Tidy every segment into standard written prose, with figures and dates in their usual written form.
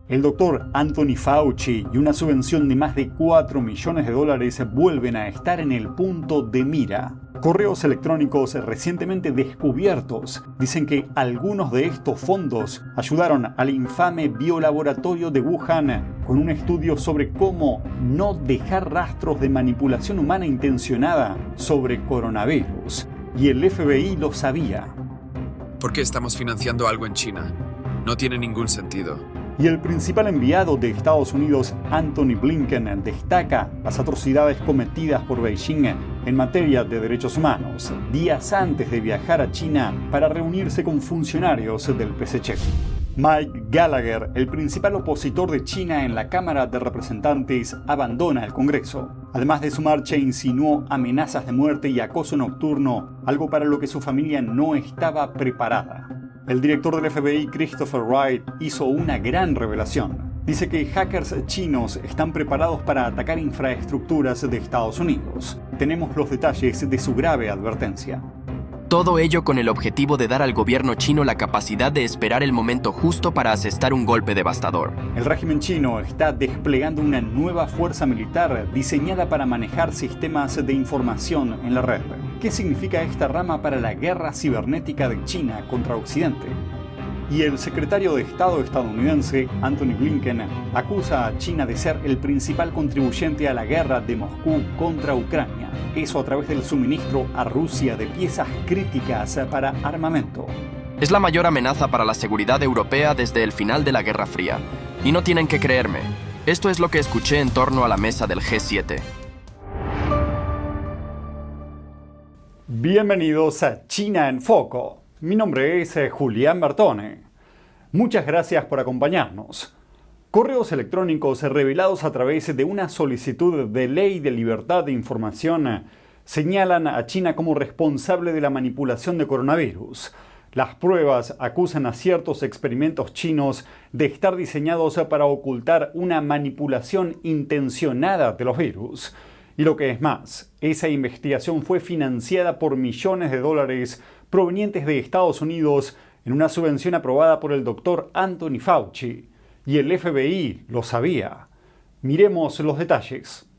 El doctor Anthony Fauci y una subvención de más de $4 millones vuelven a estar en el punto de mira. Correos electrónicos recientemente descubiertos dicen que algunos de estos fondos ayudaron al infame biolaboratorio de Wuhan con un estudio sobre cómo no dejar rastros de manipulación humana intencionada sobre coronavirus. Y el FBI lo sabía. ¿Por qué estamos financiando algo en China? No tiene ningún sentido. Y el principal enviado de Estados Unidos, Antony Blinken, destaca las atrocidades cometidas por Beijing en materia de derechos humanos, días antes de viajar a China para reunirse con funcionarios del PSC. Mike Gallagher, el principal opositor de China en la Cámara de Representantes, abandona el Congreso. Además de su marcha, insinuó amenazas de muerte y acoso nocturno, algo para lo que su familia no estaba preparada. El director del FBI, Christopher Wright, hizo una gran revelación. Dice que hackers chinos están preparados para atacar infraestructuras de Estados Unidos. Tenemos los detalles de su grave advertencia. Todo ello con el objetivo de dar al gobierno chino la capacidad de esperar el momento justo para asestar un golpe devastador. El régimen chino está desplegando una nueva fuerza militar diseñada para manejar sistemas de información en la red. ¿Qué significa esta rama para la guerra cibernética de China contra Occidente? Y el secretario de Estado estadounidense, Antony Blinken, acusa a China de ser el principal contribuyente a la guerra de Moscú contra Ucrania. Eso a través del suministro a Rusia de piezas críticas para armamento. Es la mayor amenaza para la seguridad europea desde el final de la Guerra Fría. Y no tienen que creerme. Esto es lo que escuché en torno a la mesa del G7. Bienvenidos a China en Foco. Mi nombre es Julián Bertone. Muchas gracias por acompañarnos. Correos electrónicos revelados a través de una solicitud de ley de libertad de información señalan a China como responsable de la manipulación de coronavirus. Las pruebas acusan a ciertos experimentos chinos de estar diseñados para ocultar una manipulación intencionada de los virus. Y lo que es más, esa investigación fue financiada por millones de dólares provenientes de Estados Unidos en una subvención aprobada por el doctor Anthony Fauci. Y el FBI lo sabía. Miremos los detalles.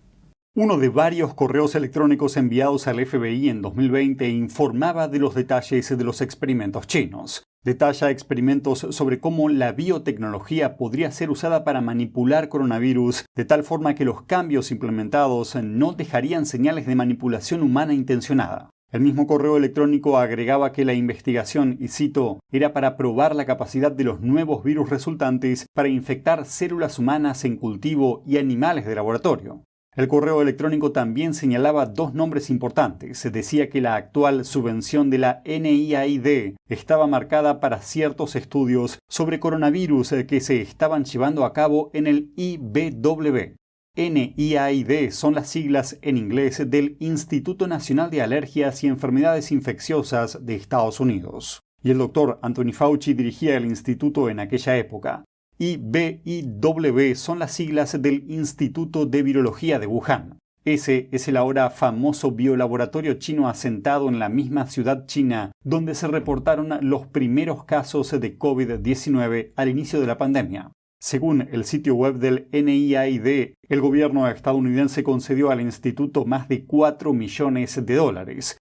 Uno de varios correos electrónicos enviados al FBI en 2020 informaba de los detalles de los experimentos chinos. Detalla experimentos sobre cómo la biotecnología podría ser usada para manipular coronavirus de tal forma que los cambios implementados no dejarían señales de manipulación humana intencionada. El mismo correo electrónico agregaba que la investigación, y cito, era para probar la capacidad de los nuevos virus resultantes para infectar células humanas en cultivo y animales de laboratorio. El correo electrónico también señalaba dos nombres importantes. Se decía que la actual subvención de la NIAID estaba marcada para ciertos estudios sobre coronavirus que se estaban llevando a cabo en el IBW. NIAID son las siglas en inglés del Instituto Nacional de Alergias y Enfermedades Infecciosas de Estados Unidos. Y el doctor Anthony Fauci dirigía el instituto en aquella época. IBIW son las siglas del Instituto de Virología de Wuhan. Ese es el ahora famoso biolaboratorio chino asentado en la misma ciudad china donde se reportaron los primeros casos de COVID-19 al inicio de la pandemia. Según el sitio web del NIAID, el gobierno estadounidense concedió al instituto más de $4 millones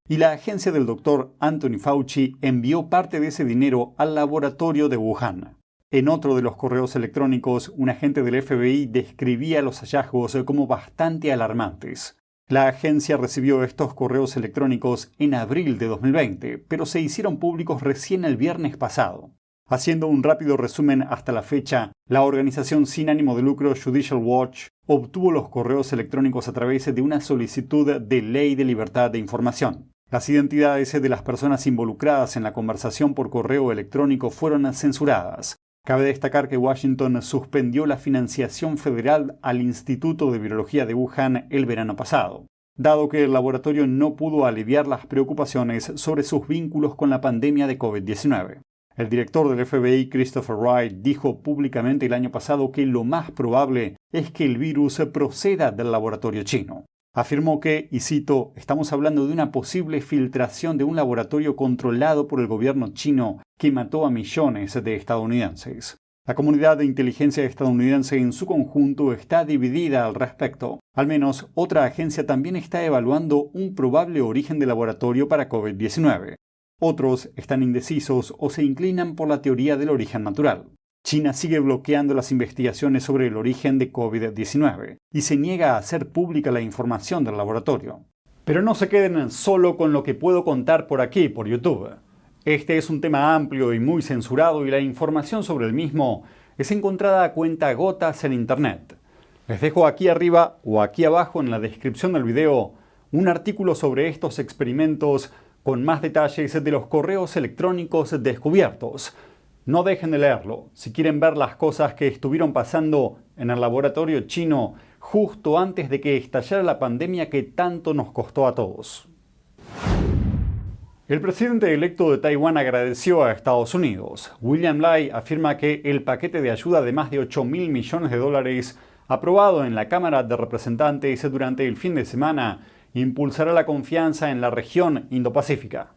y la agencia del doctor Anthony Fauci envió parte de ese dinero al laboratorio de Wuhan. En otro de los correos electrónicos, un agente del FBI describía los hallazgos como bastante alarmantes. La agencia recibió estos correos electrónicos en abril de 2020, pero se hicieron públicos recién el viernes pasado. Haciendo un rápido resumen hasta la fecha, la organización sin ánimo de lucro Judicial Watch obtuvo los correos electrónicos a través de una solicitud de ley de libertad de información. Las identidades de las personas involucradas en la conversación por correo electrónico fueron censuradas. Cabe destacar que Washington suspendió la financiación federal al Instituto de Virología de Wuhan el verano pasado, dado que el laboratorio no pudo aliviar las preocupaciones sobre sus vínculos con la pandemia de COVID-19. El director del FBI, Christopher Wright, dijo públicamente el año pasado que lo más probable es que el virus proceda del laboratorio chino. Afirmó que, y cito, estamos hablando de una posible filtración de un laboratorio controlado por el gobierno chino que mató a millones de estadounidenses. La comunidad de inteligencia estadounidense en su conjunto está dividida al respecto. Al menos otra agencia también está evaluando un probable origen de laboratorio para COVID-19. Otros están indecisos o se inclinan por la teoría del origen natural. China sigue bloqueando las investigaciones sobre el origen de COVID-19 y se niega a hacer pública la información del laboratorio. Pero no se queden solo con lo que puedo contar por aquí, por YouTube. Este es un tema amplio y muy censurado y la información sobre el mismo es encontrada a cuentagotas en Internet. Les dejo aquí arriba o aquí abajo en la descripción del video un artículo sobre estos experimentos con más detalles de los correos electrónicos descubiertos. No dejen de leerlo si quieren ver las cosas que estuvieron pasando en el laboratorio chino justo antes de que estallara la pandemia que tanto nos costó a todos. El presidente electo de Taiwán agradeció a Estados Unidos. William Lai afirma que el paquete de ayuda de más de 8.000 millones de dólares aprobado en la Cámara de Representantes durante el fin de semana impulsará la confianza en la región Indo-Pacífica.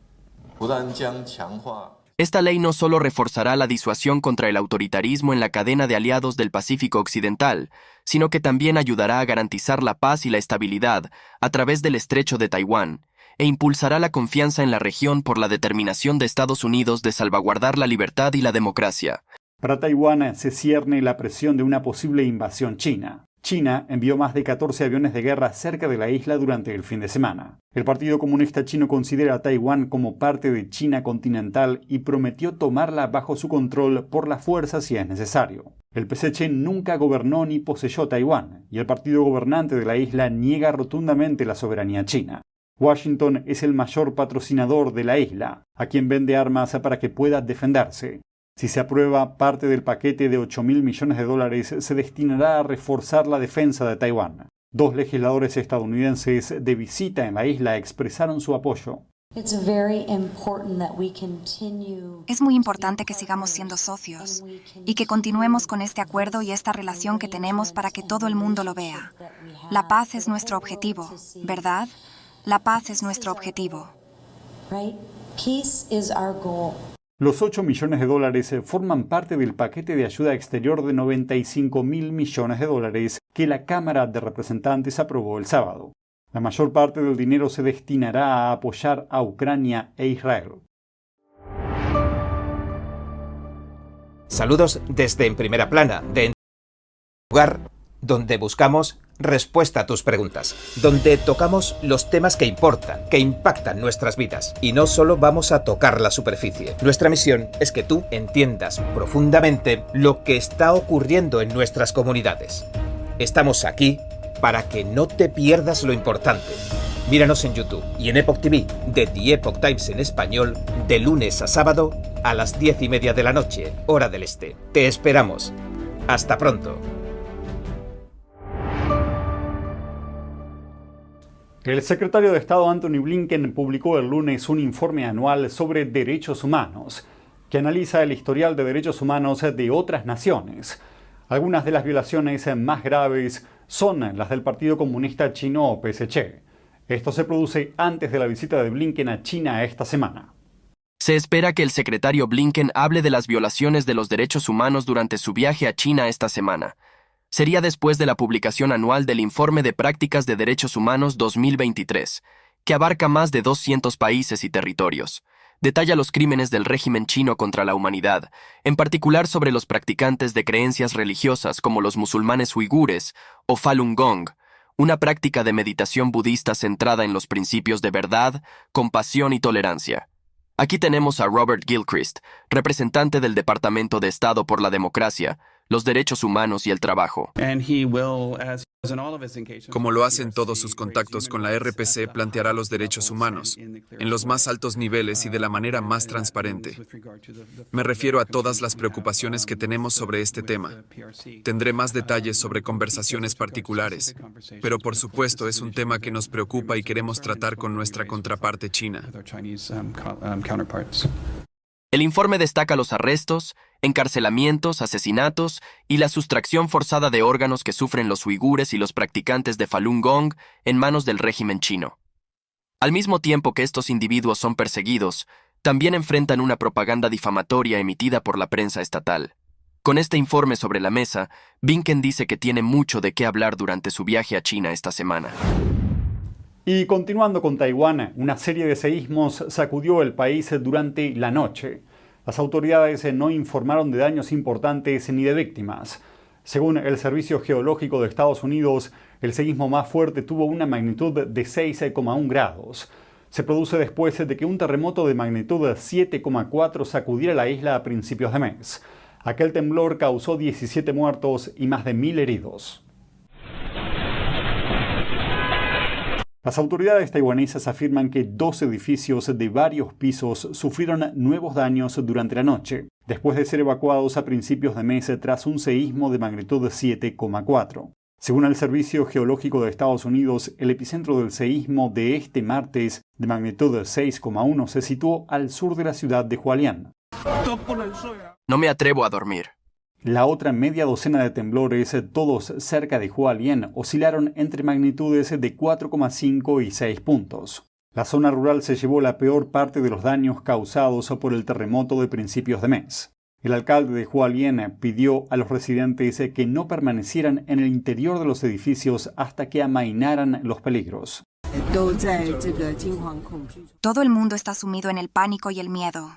Esta ley no solo reforzará la disuasión contra el autoritarismo en la cadena de aliados del Pacífico Occidental, sino que también ayudará a garantizar la paz y la estabilidad a través del Estrecho de Taiwán, e impulsará la confianza en la región por la determinación de Estados Unidos de salvaguardar la libertad y la democracia. Para Taiwán se cierne la presión de una posible invasión china. China envió más de 14 aviones de guerra cerca de la isla durante el fin de semana. El Partido Comunista Chino considera a Taiwán como parte de China continental y prometió tomarla bajo su control por la fuerza si es necesario. El PSC nunca gobernó ni poseyó Taiwán, y el partido gobernante de la isla niega rotundamente la soberanía china. Washington es el mayor patrocinador de la isla, a quien vende armas para que pueda defenderse. Si se aprueba, parte del paquete de 8.000 millones de dólares se destinará a reforzar la defensa de Taiwán. 2 legisladores estadounidenses de visita en la isla expresaron su apoyo. Es muy importante que sigamos siendo socios y que continuemos con este acuerdo y esta relación que tenemos para que todo el mundo lo vea. La paz es nuestro objetivo, ¿verdad? La paz es nuestro objetivo. Los 8 millones de dólares forman parte del paquete de ayuda exterior de 95.000 millones de dólares que la Cámara de Representantes aprobó el sábado. La mayor parte del dinero se destinará a apoyar a Ucrania e Israel. Saludos desde En Primera Plana, de lugar donde buscamos respuesta a tus preguntas, donde tocamos los temas que importan, que impactan nuestras vidas, y no solo vamos a tocar la superficie. Nuestra misión es que tú entiendas profundamente lo que está ocurriendo en nuestras comunidades. Estamos aquí para que no te pierdas lo importante. Míranos en YouTube y en Epoch TV de The Epoch Times en español, de lunes a sábado a las 10:30 de la noche, hora del este. Te esperamos. Hasta pronto. El secretario de Estado Antony Blinken publicó el lunes un informe anual sobre derechos humanos, que analiza el historial de derechos humanos de otras naciones. Algunas de las violaciones más graves son las del Partido Comunista Chino o PSC. Esto se produce antes de la visita de Blinken a China esta semana. Se espera que el secretario Blinken hable de las violaciones de los derechos humanos durante su viaje a China esta semana. Sería después de la publicación anual del Informe de Prácticas de Derechos Humanos 2023, que abarca más de 200 países y territorios. Detalla los crímenes del régimen chino contra la humanidad, en particular sobre los practicantes de creencias religiosas como los musulmanes uigures o Falun Gong, una práctica de meditación budista centrada en los principios de verdad, compasión y tolerancia. Aquí tenemos a Robert Gilchrist, representante del Departamento de Estado por la Democracia, los Derechos Humanos y el Trabajo. Como lo hace en todos sus contactos con la RPC, planteará los derechos humanos en los más altos niveles y de la manera más transparente. Me refiero a todas las preocupaciones que tenemos sobre este tema. Tendré más detalles sobre conversaciones particulares, pero por supuesto es un tema que nos preocupa y queremos tratar con nuestra contraparte china. El informe destaca los arrestos, encarcelamientos, asesinatos y la sustracción forzada de órganos que sufren los uigures y los practicantes de Falun Gong en manos del régimen chino. Al mismo tiempo que estos individuos son perseguidos, también enfrentan una propaganda difamatoria emitida por la prensa estatal. Con este informe sobre la mesa, Blinken dice que tiene mucho de qué hablar durante su viaje a China esta semana. Y continuando con Taiwán, una serie de seísmos sacudió el país durante la noche. Las autoridades no informaron de daños importantes ni de víctimas. Según el Servicio Geológico de Estados Unidos, el seísmo más fuerte tuvo una magnitud de 6,1 grados. Se produce después de que un terremoto de magnitud 7,4 sacudiera la isla a principios de mes. Aquel temblor causó 17 muertos y más de 1.000 heridos. Las autoridades taiwanesas afirman que 2 edificios de varios pisos sufrieron nuevos daños durante la noche, después de ser evacuados a principios de mes tras un seísmo de magnitud 7,4. Según el Servicio Geológico de Estados Unidos, el epicentro del seísmo de este martes, de magnitud 6,1, se situó al sur de la ciudad de Hualien. No me atrevo a dormir. La otra media docena de temblores, todos cerca de Hualien, oscilaron entre magnitudes de 4,5 y 6 puntos. La zona rural se llevó la peor parte de los daños causados por el terremoto de principios de mes. El alcalde de Hualien pidió a los residentes que no permanecieran en el interior de los edificios hasta que amainaran los peligros. Todo el mundo está sumido en el pánico y el miedo.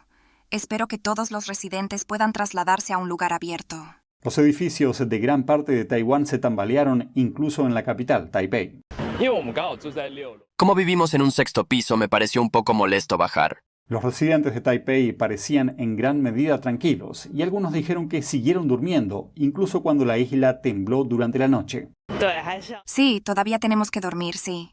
Espero que todos los residentes puedan trasladarse a un lugar abierto. Los edificios de gran parte de Taiwán se tambalearon, incluso en la capital, Taipei. Como vivimos en un 6º piso, me pareció un poco molesto bajar. Los residentes de Taipei parecían en gran medida tranquilos, y algunos dijeron que siguieron durmiendo, incluso cuando la isla tembló durante la noche. Sí, todavía tenemos que dormir, sí.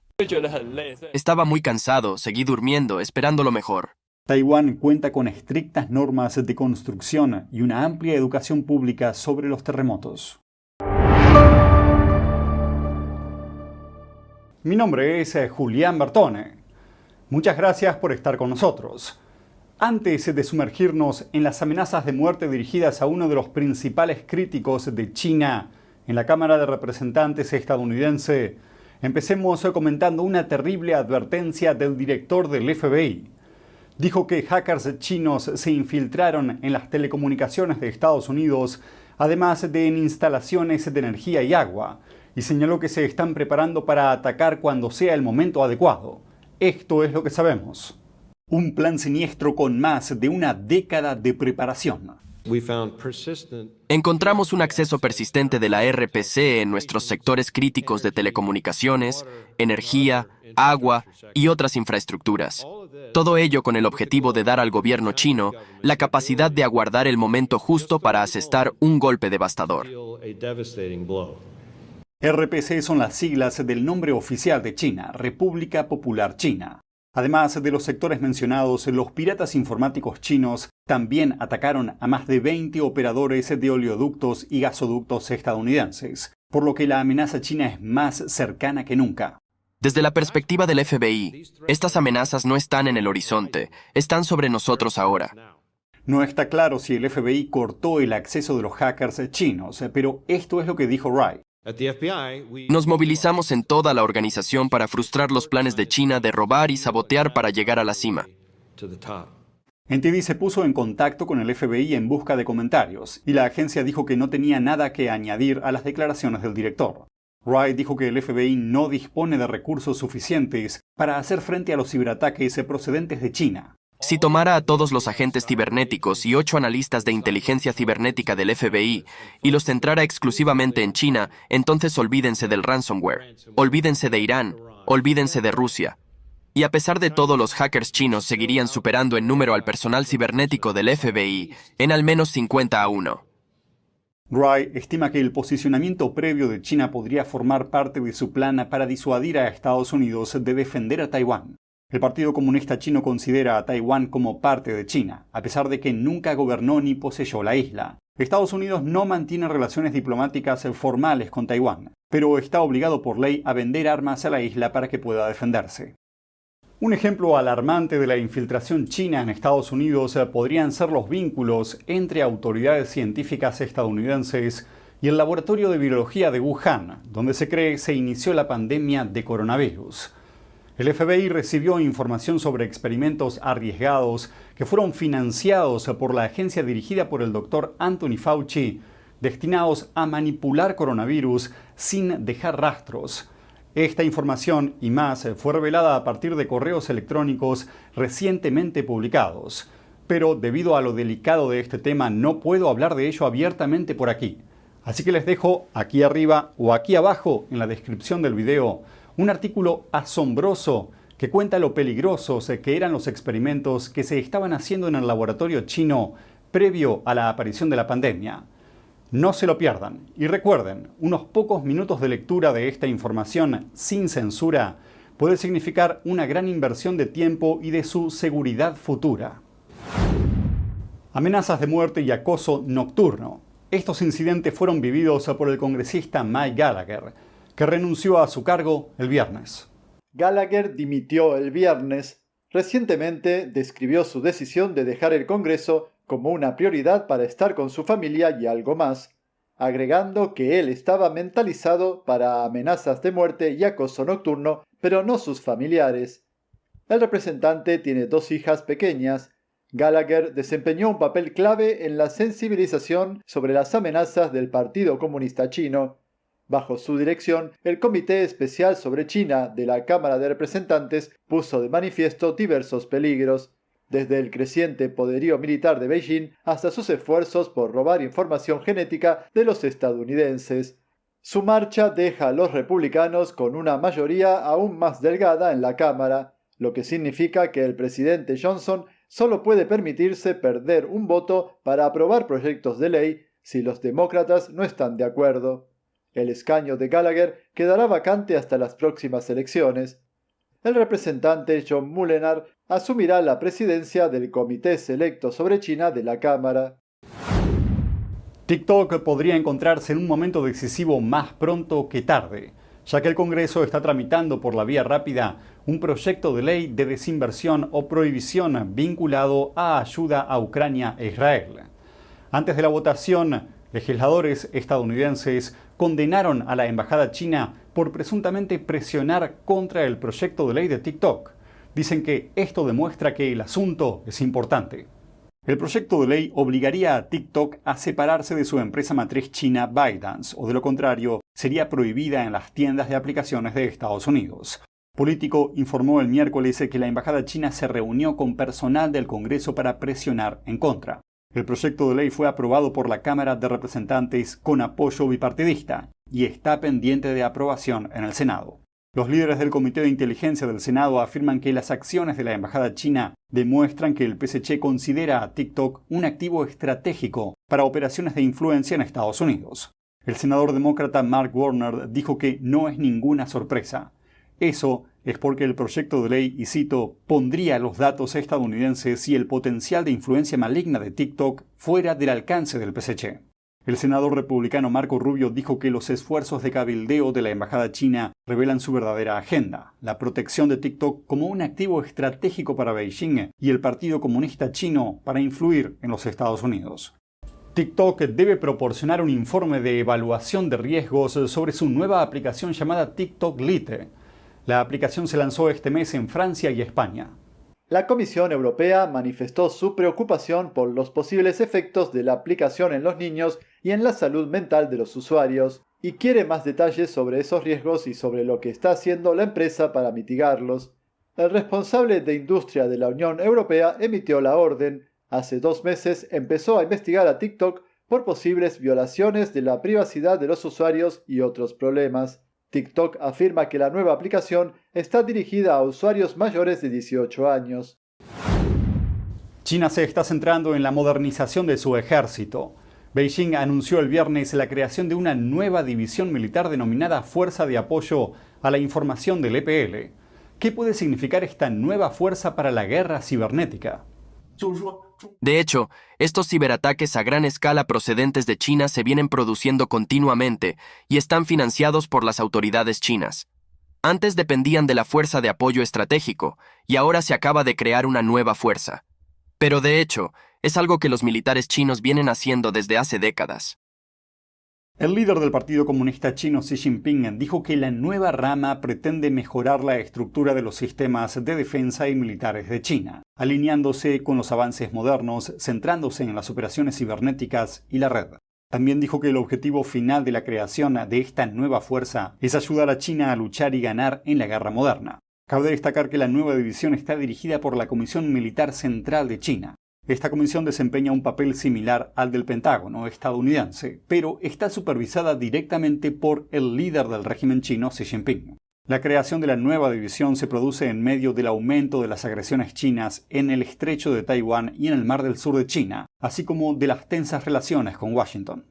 Estaba muy cansado, seguí durmiendo, esperando lo mejor. Taiwán cuenta con estrictas normas de construcción y una amplia educación pública sobre los terremotos. Mi nombre es Julián Bertone. Muchas gracias por estar con nosotros. Antes de sumergirnos en las amenazas de muerte dirigidas a uno de los principales críticos de China en la Cámara de Representantes estadounidense, empecemos comentando una terrible advertencia del director del FBI. Dijo que hackers chinos se infiltraron en las telecomunicaciones de Estados Unidos, además de en instalaciones de energía y agua, y señaló que se están preparando para atacar cuando sea el momento adecuado. Esto es lo que sabemos. Un plan siniestro con más de una década de preparación. Encontramos un acceso persistente de la RPC en nuestros sectores críticos de telecomunicaciones, energía, agua y otras infraestructuras. Todo ello con el objetivo de dar al gobierno chino la capacidad de aguardar el momento justo para asestar un golpe devastador. RPC son las siglas del nombre oficial de China, República Popular China. Además de los sectores mencionados, los piratas informáticos chinos también atacaron a más de 20 operadores de oleoductos y gasoductos estadounidenses, por lo que la amenaza china es más cercana que nunca. Desde la perspectiva del FBI, estas amenazas no están en el horizonte, están sobre nosotros ahora. No está claro si el FBI cortó el acceso de los hackers chinos, pero esto es lo que dijo Wright. Nos movilizamos en toda la organización para frustrar los planes de China de robar y sabotear para llegar a la cima. NTD se puso en contacto con el FBI en busca de comentarios, y la agencia dijo que no tenía nada que añadir a las declaraciones del director. Wright dijo que el FBI no dispone de recursos suficientes para hacer frente a los ciberataques procedentes de China. Si tomara a todos los agentes cibernéticos y 8 analistas de inteligencia cibernética del FBI y los centrara exclusivamente en China, entonces olvídense del ransomware, olvídense de Irán, olvídense de Rusia. Y a pesar de todo, los hackers chinos seguirían superando en número al personal cibernético del FBI en al menos 50-1. Wright estima que el posicionamiento previo de China podría formar parte de su plan para disuadir a Estados Unidos de defender a Taiwán. El Partido Comunista Chino considera a Taiwán como parte de China, a pesar de que nunca gobernó ni poseyó la isla. Estados Unidos no mantiene relaciones diplomáticas formales con Taiwán, pero está obligado por ley a vender armas a la isla para que pueda defenderse. Un ejemplo alarmante de la infiltración china en Estados Unidos podrían ser los vínculos entre autoridades científicas estadounidenses y el laboratorio de virología de Wuhan, donde se cree se inició la pandemia de coronavirus. El FBI recibió información sobre experimentos arriesgados que fueron financiados por la agencia dirigida por el doctor Anthony Fauci, destinados a manipular coronavirus sin dejar rastros. Esta información y más fue revelada a partir de correos electrónicos recientemente publicados. Pero debido a lo delicado de este tema no puedo hablar de ello abiertamente por aquí. Así que les dejo aquí arriba o aquí abajo en la descripción del video un artículo asombroso que cuenta lo peligrosos que eran los experimentos que se estaban haciendo en el laboratorio chino previo a la aparición de la pandemia. No se lo pierdan y recuerden, unos pocos minutos de lectura de esta información sin censura puede significar una gran inversión de tiempo y de su seguridad futura. Amenazas de muerte y acoso nocturno. Estos incidentes fueron vividos por el congresista Mike Gallagher, que renunció a su cargo el viernes. Gallagher dimitió el viernes. Recientemente describió su decisión de dejar el Congreso como una prioridad para estar con su familia y algo más, agregando que él estaba mentalizado para amenazas de muerte y acoso nocturno, pero no sus familiares. El representante tiene 2 hijas pequeñas. Gallagher desempeñó un papel clave en la sensibilización sobre las amenazas del Partido Comunista Chino. Bajo su dirección, el Comité Especial sobre China de la Cámara de Representantes puso de manifiesto diversos peligros, desde el creciente poderío militar de Beijing hasta sus esfuerzos por robar información genética de los estadounidenses. Su marcha deja a los republicanos con una mayoría aún más delgada en la Cámara, lo que significa que el presidente Johnson solo puede permitirse perder un voto para aprobar proyectos de ley si los demócratas no están de acuerdo. El escaño de Gallagher quedará vacante hasta las próximas elecciones. El representante John Mulliner asumirá la presidencia del Comité Selecto sobre China de la Cámara. TikTok podría encontrarse en un momento decisivo más pronto que tarde, ya que el Congreso está tramitando por la vía rápida un proyecto de ley de desinversión o prohibición vinculado a ayuda a Ucrania e Israel. Antes de la votación, legisladores estadounidenses condenaron a la embajada china por presuntamente presionar contra el proyecto de ley de TikTok. Dicen que esto demuestra que el asunto es importante. El proyecto de ley obligaría a TikTok a separarse de su empresa matriz china ByteDance, o de lo contrario, sería prohibida en las tiendas de aplicaciones de Estados Unidos. Político informó el miércoles que la embajada china se reunió con personal del Congreso para presionar en contra. El proyecto de ley fue aprobado por la Cámara de Representantes con apoyo bipartidista y está pendiente de aprobación en el Senado. Los líderes del Comité de Inteligencia del Senado afirman que las acciones de la embajada china demuestran que el PSC considera a TikTok un activo estratégico para operaciones de influencia en Estados Unidos. El senador demócrata Mark Warner dijo que no es ninguna sorpresa. Eso es porque el proyecto de ley, y cito, pondría los datos estadounidenses y el potencial de influencia maligna de TikTok fuera del alcance del PSC. El senador republicano Marco Rubio dijo que los esfuerzos de cabildeo de la embajada china revelan su verdadera agenda, la protección de TikTok como un activo estratégico para Beijing y el Partido Comunista Chino para influir en los Estados Unidos. TikTok debe proporcionar un informe de evaluación de riesgos sobre su nueva aplicación llamada TikTok Lite. La aplicación se lanzó este mes en Francia y España. La Comisión Europea manifestó su preocupación por los posibles efectos de la aplicación en los niños y en la salud mental de los usuarios, y quiere más detalles sobre esos riesgos y sobre lo que está haciendo la empresa para mitigarlos. El responsable de industria de la Unión Europea emitió la orden. Hace 2 meses empezó a investigar a TikTok por posibles violaciones de la privacidad de los usuarios y otros problemas. TikTok afirma que la nueva aplicación está dirigida a usuarios mayores de 18 años. China se está centrando en la modernización de su ejército. Beijing anunció el viernes la creación de una nueva división militar denominada Fuerza de Apoyo a la Información del EPL. ¿Qué puede significar esta nueva fuerza para la guerra cibernética? De hecho, estos ciberataques a gran escala procedentes de China se vienen produciendo continuamente y están financiados por las autoridades chinas. Antes dependían de la Fuerza de Apoyo Estratégico y ahora se acaba de crear una nueva fuerza. Pero de hecho, es algo que los militares chinos vienen haciendo desde hace décadas. El líder del Partido Comunista Chino, Xi Jinping, dijo que la nueva rama pretende mejorar la estructura de los sistemas de defensa y militares de China, alineándose con los avances modernos, centrándose en las operaciones cibernéticas y la red. También dijo que el objetivo final de la creación de esta nueva fuerza es ayudar a China a luchar y ganar en la guerra moderna. Cabe destacar que la nueva división está dirigida por la Comisión Militar Central de China. Esta comisión desempeña un papel similar al del Pentágono estadounidense, pero está supervisada directamente por el líder del régimen chino, Xi Jinping. La creación de la nueva división se produce en medio del aumento de las agresiones chinas en el estrecho de Taiwán y en el mar del sur de China, así como de las tensas relaciones con Washington.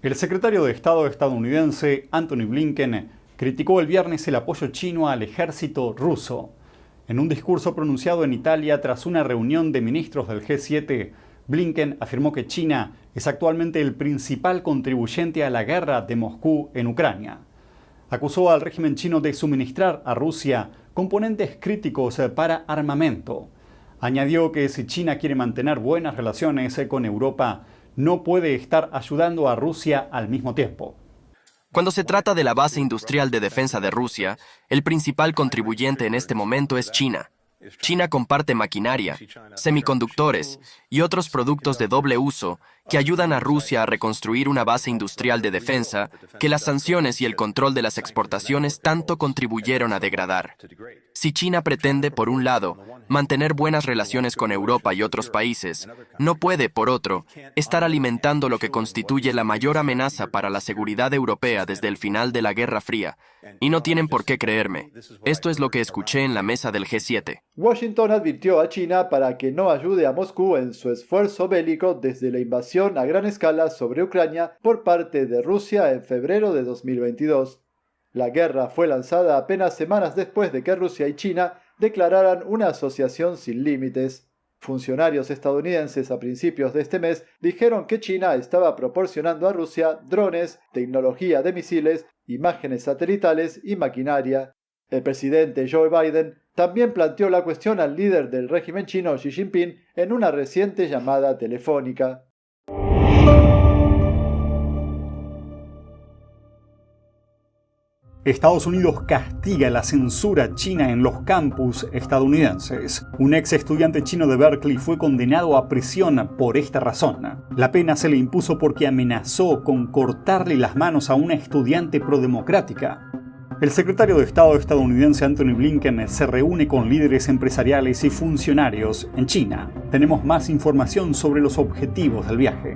El secretario de Estado estadounidense, Antony Blinken, criticó el viernes el apoyo chino al ejército ruso. En un discurso pronunciado en Italia tras una reunión de ministros del G7, Blinken afirmó que China es actualmente el principal contribuyente a la guerra de Moscú en Ucrania. Acusó al régimen chino de suministrar a Rusia componentes críticos para armamento. Añadió que si China quiere mantener buenas relaciones con Europa, no puede estar ayudando a Rusia al mismo tiempo. Cuando se trata de la base industrial de defensa de Rusia, el principal contribuyente en este momento es China. China comparte maquinaria, semiconductores y otros productos de doble uso que ayudan a Rusia a reconstruir una base industrial de defensa que las sanciones y el control de las exportaciones tanto contribuyeron a degradar. Si China pretende, por un lado, mantener buenas relaciones con Europa y otros países, no puede, por otro, estar alimentando lo que constituye la mayor amenaza para la seguridad europea desde el final de la Guerra Fría. Y no tienen por qué creerme. Esto es lo que escuché en la mesa del G7. Washington advirtió a China para que no ayude a Moscú en su esfuerzo bélico desde la invasión a gran escala sobre Ucrania por parte de Rusia en febrero de 2022. La guerra fue lanzada apenas semanas después de que Rusia y China declararan una asociación sin límites. Funcionarios estadounidenses a principios de este mes dijeron que China estaba proporcionando a Rusia drones, tecnología de misiles, imágenes satelitales y maquinaria. El presidente Joe Biden también planteó la cuestión al líder del régimen chino Xi Jinping en una reciente llamada telefónica. Estados Unidos castiga la censura china en los campus estadounidenses. Un ex estudiante chino de Berkeley fue condenado a prisión por esta razón. La pena se le impuso porque amenazó con cortarle las manos a una estudiante prodemocrática. El secretario de Estado estadounidense Antony Blinken se reúne con líderes empresariales y funcionarios en China. Tenemos más información sobre los objetivos del viaje.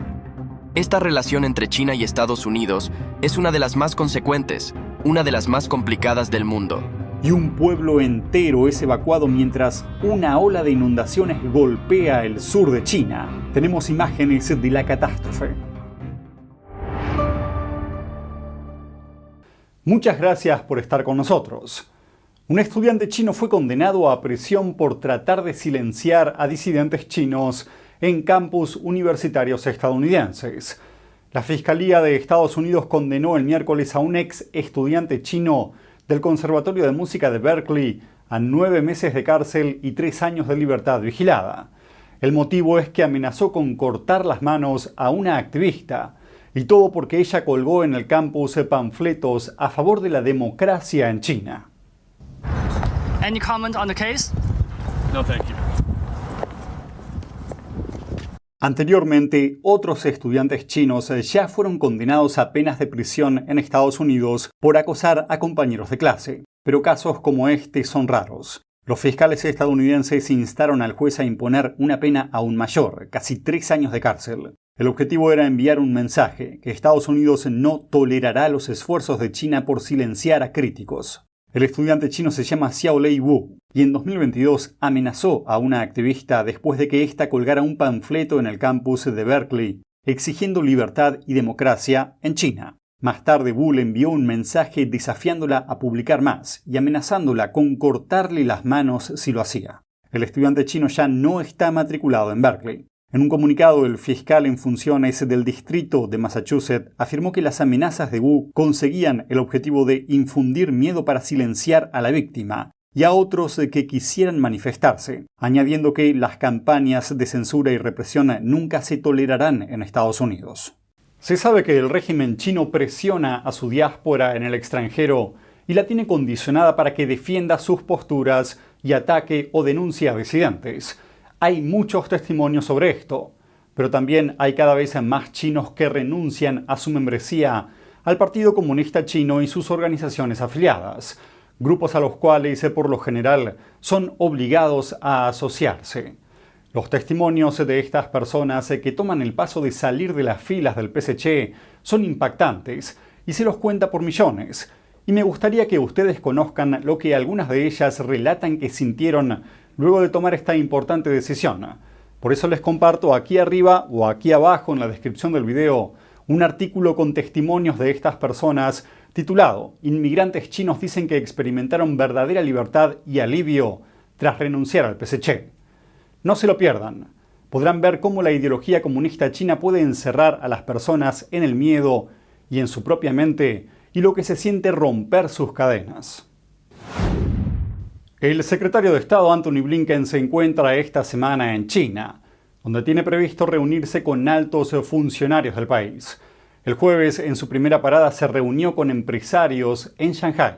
Esta relación entre China y Estados Unidos es una de las más consecuentes, una de las más complicadas del mundo. Y un pueblo entero es evacuado mientras una ola de inundaciones golpea el sur de China. Tenemos imágenes de la catástrofe. Muchas gracias por estar con nosotros. Un estudiante chino fue condenado a prisión por tratar de silenciar a disidentes chinos en campus universitarios estadounidenses. La Fiscalía de Estados Unidos condenó el miércoles a un ex estudiante chino del Conservatorio de Música de Berkeley a 9 meses de cárcel y 3 años de libertad vigilada. El motivo es que amenazó con cortar las manos a una activista, y todo porque ella colgó en el campus panfletos a favor de la democracia en China. Any comment on the case? No, thank you. Anteriormente, otros estudiantes chinos ya fueron condenados a penas de prisión en Estados Unidos por acosar a compañeros de clase, pero casos como este son raros. Los fiscales estadounidenses instaron al juez a imponer una pena aún mayor, casi 3 años de cárcel. El objetivo era enviar un mensaje, que Estados Unidos no tolerará los esfuerzos de China por silenciar a críticos. El estudiante chino se llama Xiaolei Wu y en 2022 amenazó a una activista después de que ésta colgara un panfleto en el campus de Berkeley exigiendo libertad y democracia en China. Más tarde Wu le envió un mensaje desafiándola a publicar más y amenazándola con cortarle las manos si lo hacía. El estudiante chino ya no está matriculado en Berkeley. En un comunicado, el fiscal en funciones del distrito de Massachusetts afirmó que las amenazas de Wu conseguían el objetivo de infundir miedo para silenciar a la víctima y a otros que quisieran manifestarse, añadiendo que las campañas de censura y represión nunca se tolerarán en Estados Unidos. Se sabe que el régimen chino presiona a su diáspora en el extranjero y la tiene condicionada para que defienda sus posturas y ataque o denuncie a disidentes. Hay muchos testimonios sobre esto, pero también hay cada vez más chinos que renuncian a su membresía al Partido Comunista Chino y sus organizaciones afiliadas, grupos a los cuales por lo general son obligados a asociarse. Los testimonios de estas personas que toman el paso de salir de las filas del PSC son impactantes y se los cuenta por millones. Y me gustaría que ustedes conozcan lo que algunas de ellas relatan que sintieron luego de tomar esta importante decisión. Por eso les comparto aquí arriba o aquí abajo en la descripción del video un artículo con testimonios de estas personas titulado «Inmigrantes chinos dicen que experimentaron verdadera libertad y alivio tras renunciar al PSC». No se lo pierdan. Podrán ver cómo la ideología comunista china puede encerrar a las personas en el miedo y en su propia mente y lo que se siente romper sus cadenas. El secretario de Estado Antony Blinken se encuentra esta semana en China, donde tiene previsto reunirse con altos funcionarios del país. El jueves, en su primera parada, se reunió con empresarios en Shanghái.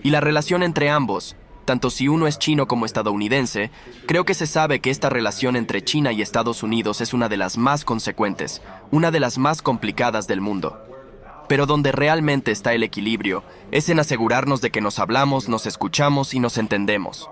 Y la relación entre ambos, tanto si uno es chino como estadounidense, creo que se sabe que esta relación entre China y Estados Unidos es una de las más consecuentes, una de las más complicadas del mundo. Pero donde realmente está el equilibrio es en asegurarnos de que nos hablamos, nos escuchamos y nos entendemos.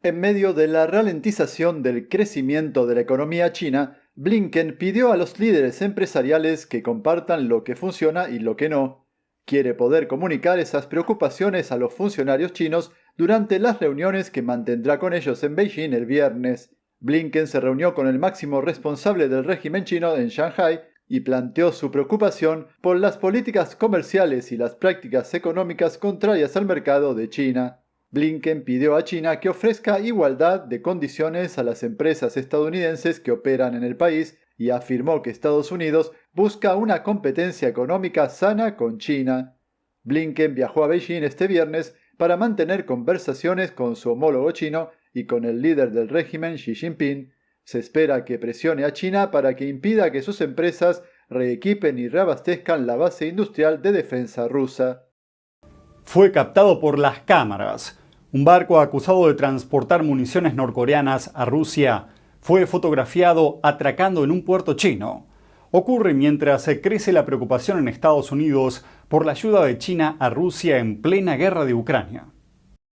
En medio de la ralentización del crecimiento de la economía china, Blinken pidió a los líderes empresariales que compartan lo que funciona y lo que no. Quiere poder comunicar esas preocupaciones a los funcionarios chinos durante las reuniones que mantendrá con ellos en Beijing el viernes. Blinken se reunió con el máximo responsable del régimen chino en Shanghái y planteó su preocupación por las políticas comerciales y las prácticas económicas contrarias al mercado de China. Blinken pidió a China que ofrezca igualdad de condiciones a las empresas estadounidenses que operan en el país y afirmó que Estados Unidos busca una competencia económica sana con China. Blinken viajó a Beijing este viernes para mantener conversaciones con su homólogo chino y con el líder del régimen Xi Jinping. Se espera que presione a China para que impida que sus empresas reequipen y reabastezcan la base industrial de defensa rusa. Fue captado por las cámaras. Un barco acusado de transportar municiones norcoreanas a Rusia fue fotografiado atracando en un puerto chino. Ocurre mientras crece la preocupación en Estados Unidos por la ayuda de China a Rusia en plena guerra de Ucrania.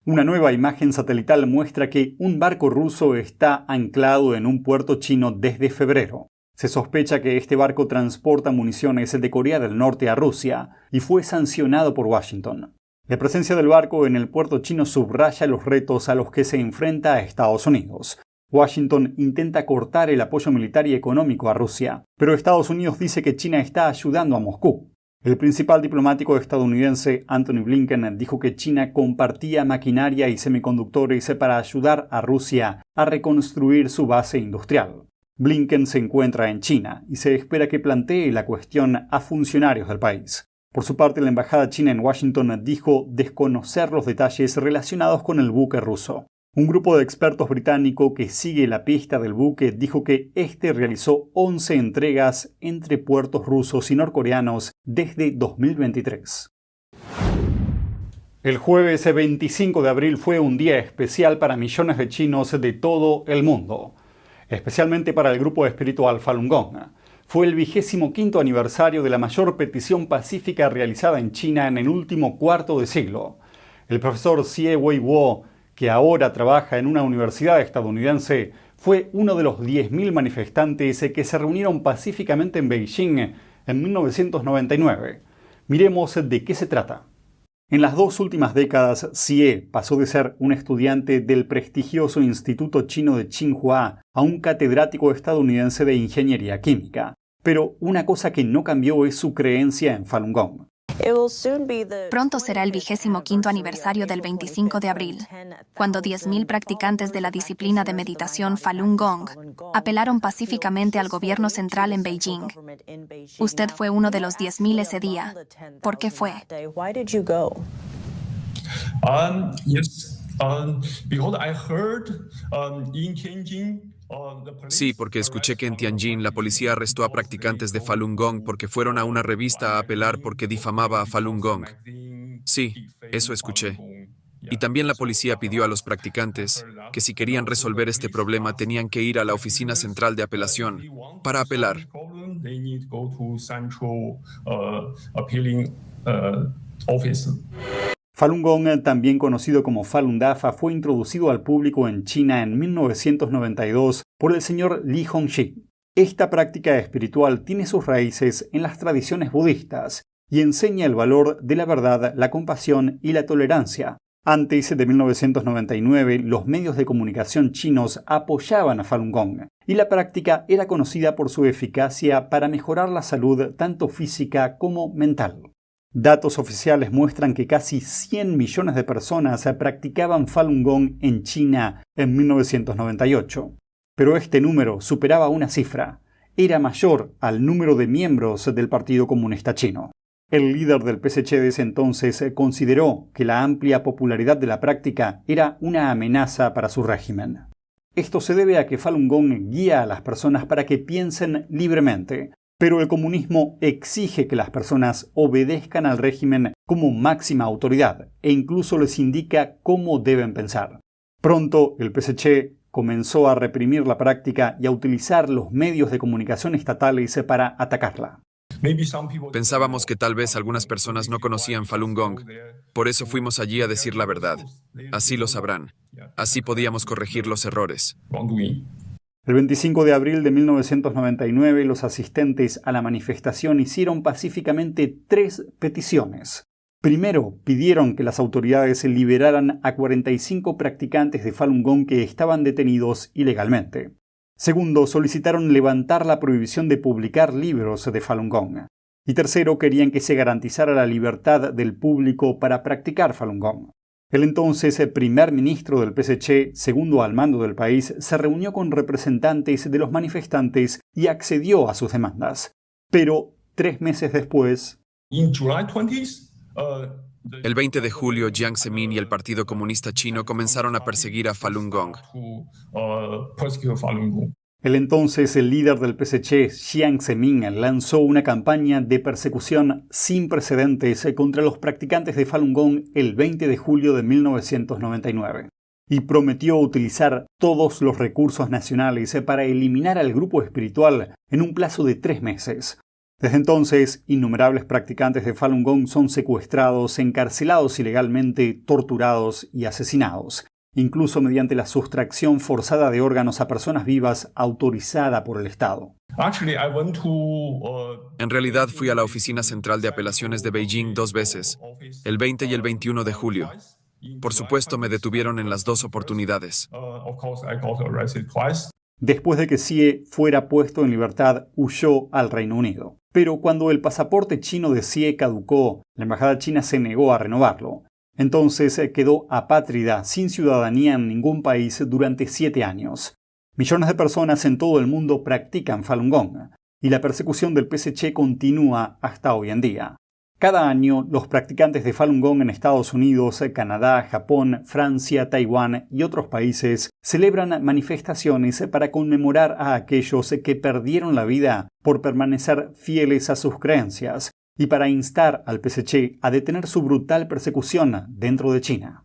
Una nueva imagen satelital muestra que un barco ruso está anclado en un puerto chino desde febrero. Se sospecha que este barco transporta municiones de Corea del Norte a Rusia y fue sancionado por Washington. La presencia del barco en el puerto chino subraya los retos a los que se enfrenta a Estados Unidos. Washington intenta cortar el apoyo militar y económico a Rusia, pero Estados Unidos dice que China está ayudando a Moscú. El principal diplomático estadounidense, Antony Blinken, dijo que China compartía maquinaria y semiconductores para ayudar a Rusia a reconstruir su base industrial. Blinken se encuentra en China y se espera que plantee la cuestión a funcionarios del país. Por su parte, la embajada china en Washington dijo desconocer los detalles relacionados con el buque ruso. Un grupo de expertos británico que sigue la pista del buque dijo que este realizó 11 entregas entre puertos rusos y norcoreanos desde 2023. El jueves 25 de abril fue un día especial para millones de chinos de todo el mundo, especialmente para el grupo espiritual Falun Gong. Fue el 25º aniversario de la mayor petición pacífica realizada en China en el último cuarto de siglo. El profesor Xie Weibo, que ahora trabaja en una universidad estadounidense, fue uno de los 10.000 manifestantes que se reunieron pacíficamente en Beijing en 1999. Miremos de qué se trata. En las 2 últimas décadas, Xie pasó de ser un estudiante del prestigioso Instituto Chino de Tsinghua a un catedrático estadounidense de ingeniería química. Pero una cosa que no cambió es su creencia en Falun Gong. Pronto será el 25º aniversario del 25 de abril, cuando 10.000 practicantes de la disciplina de meditación Falun Gong apelaron pacíficamente al gobierno central en Beijing. Usted fue uno de los 10.000 ese día. ¿Por qué fue? Sí, porque escuché que en Tianjin la policía arrestó a practicantes de Falun Gong porque fueron a una revista a apelar porque difamaba a Falun Gong. Sí, eso escuché. Y también la policía pidió a los practicantes que si querían resolver este problema tenían que ir a la oficina central de apelación para apelar. Falun Gong, también conocido como Falun Dafa, fue introducido al público en China en 1992 por el señor Li Hongxi. Esta práctica espiritual tiene sus raíces en las tradiciones budistas y enseña el valor de la verdad, la compasión y la tolerancia. Antes de 1999, los medios de comunicación chinos apoyaban a Falun Gong y la práctica era conocida por su eficacia para mejorar la salud tanto física como mental. Datos oficiales muestran que casi 100 millones de personas practicaban Falun Gong en China en 1998. Pero este número superaba una cifra. Era mayor al número de miembros del Partido Comunista Chino. El líder del PSC de ese entonces consideró que la amplia popularidad de la práctica era una amenaza para su régimen. Esto se debe a que Falun Gong guía a las personas para que piensen libremente, pero el comunismo exige que las personas obedezcan al régimen como máxima autoridad e incluso les indica cómo deben pensar. Pronto el PSC comenzó a reprimir la práctica y a utilizar los medios de comunicación estatales para atacarla. Pensábamos que tal vez algunas personas no conocían Falun Gong. Por eso fuimos allí a decir la verdad. Así lo sabrán. Así podíamos corregir los errores. El 25 de abril de 1999, los asistentes a la manifestación hicieron pacíficamente 3 peticiones. Primero, pidieron que las autoridades liberaran a 45 practicantes de Falun Gong que estaban detenidos ilegalmente. Segundo, solicitaron levantar la prohibición de publicar libros de Falun Gong. Y tercero, querían que se garantizara la libertad del público para practicar Falun Gong. El entonces primer ministro del PSC, segundo al mando del país, se reunió con representantes de los manifestantes y accedió a sus demandas. Pero 3 meses después, el 20 de julio, Jiang Zemin y el Partido Comunista Chino comenzaron a perseguir a Falun Gong. el entonces el líder del PSC, Jiang Zemin, lanzó una campaña de persecución sin precedentes contra los practicantes de Falun Gong el 20 de julio de 1999 y prometió utilizar todos los recursos nacionales para eliminar al grupo espiritual en un plazo de 3 meses. Desde entonces, innumerables practicantes de Falun Gong son secuestrados, encarcelados ilegalmente, torturados y asesinados, incluso mediante la sustracción forzada de órganos a personas vivas autorizada por el Estado. En realidad fui a la oficina central de apelaciones de Beijing 2 veces, el 20 y el 21 de julio. Por supuesto, me detuvieron en las 2 oportunidades. Después de que Xie fuera puesto en libertad, huyó al Reino Unido. Pero cuando el pasaporte chino de Xie caducó, la embajada china se negó a renovarlo. Entonces quedó apátrida, sin ciudadanía en ningún país durante 7 años. Millones de personas en todo el mundo practican Falun Gong, y la persecución del PSC continúa hasta hoy en día. Cada año, los practicantes de Falun Gong en Estados Unidos, Canadá, Japón, Francia, Taiwán y otros países celebran manifestaciones para conmemorar a aquellos que perdieron la vida por permanecer fieles a sus creencias y para instar al PSC a detener su brutal persecución dentro de China.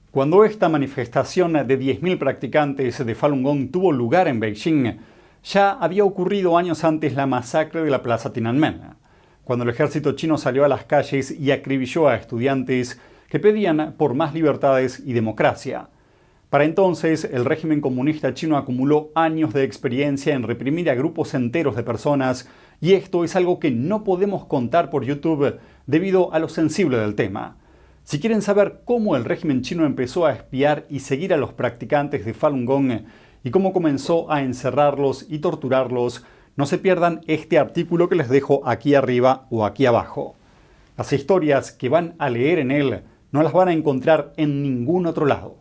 Cuando esta manifestación de 10.000 practicantes de Falun Gong tuvo lugar en Beijing, ya había ocurrido años antes la masacre de la Plaza Tiananmen, cuando el ejército chino salió a las calles y acribilló a estudiantes que pedían por más libertades y democracia. Para entonces, el régimen comunista chino acumuló años de experiencia en reprimir a grupos enteros de personas, y esto es algo que no podemos contar por YouTube debido a lo sensible del tema. Si quieren saber cómo el régimen chino empezó a espiar y seguir a los practicantes de Falun Gong y cómo comenzó a encerrarlos y torturarlos, no se pierdan este artículo que les dejo aquí arriba o aquí abajo. Las historias que van a leer en él no las van a encontrar en ningún otro lado.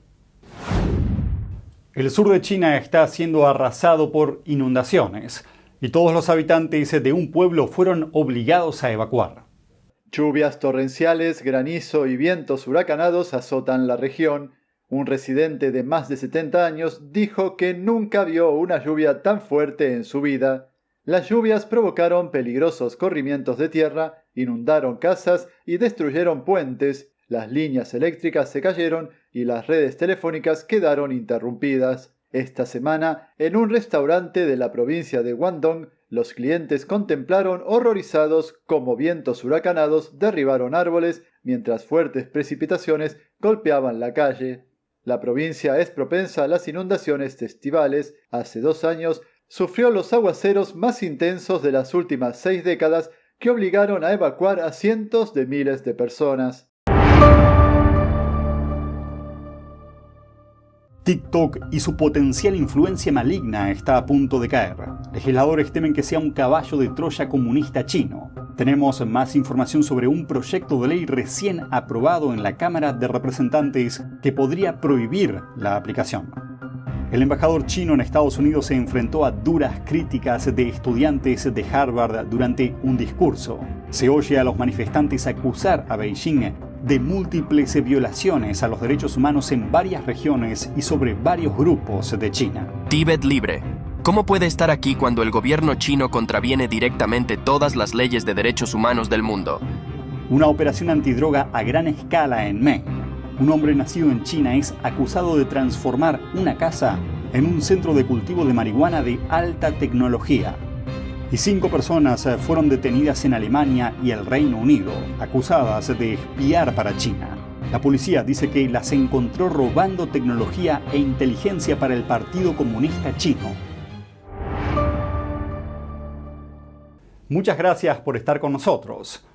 El sur de China está siendo arrasado por inundaciones y todos los habitantes de un pueblo fueron obligados a evacuar. Lluvias torrenciales, granizo y vientos huracanados azotan la región, Un residente de más de 70 años dijo que nunca vio una lluvia tan fuerte en su vida. Las lluvias provocaron peligrosos corrimientos de tierra, inundaron casas y destruyeron puentes, las líneas eléctricas se cayeron y las redes telefónicas quedaron interrumpidas. Esta semana, en un restaurante de la provincia de Guangdong, los clientes contemplaron horrorizados cómo vientos huracanados derribaron árboles mientras fuertes precipitaciones golpeaban la calle. La provincia es propensa a las inundaciones estivales. Hace 2 años sufrió los aguaceros más intensos de las últimas 6 décadas que obligaron a evacuar a cientos de miles de personas. TikTok y su potencial influencia maligna está a punto de caer. Legisladores temen que sea un caballo de Troya comunista chino. Tenemos más información sobre un proyecto de ley recién aprobado en la Cámara de Representantes que podría prohibir la aplicación. El embajador chino en Estados Unidos se enfrentó a duras críticas de estudiantes de Harvard durante un discurso. Se oye a los manifestantes acusar a Beijing de múltiples violaciones a los derechos humanos en varias regiones y sobre varios grupos de China. Tíbet libre. ¿Cómo puede estar aquí cuando el gobierno chino contraviene directamente todas las leyes de derechos humanos del mundo? Una operación antidroga a gran escala en Maine. Un hombre nacido en China es acusado de transformar una casa en un centro de cultivo de marihuana de alta tecnología. Y 5 personas fueron detenidas en Alemania y el Reino Unido, acusadas de espiar para China. La policía dice que las encontró robando tecnología e inteligencia para el Partido Comunista Chino. Muchas gracias por estar con nosotros.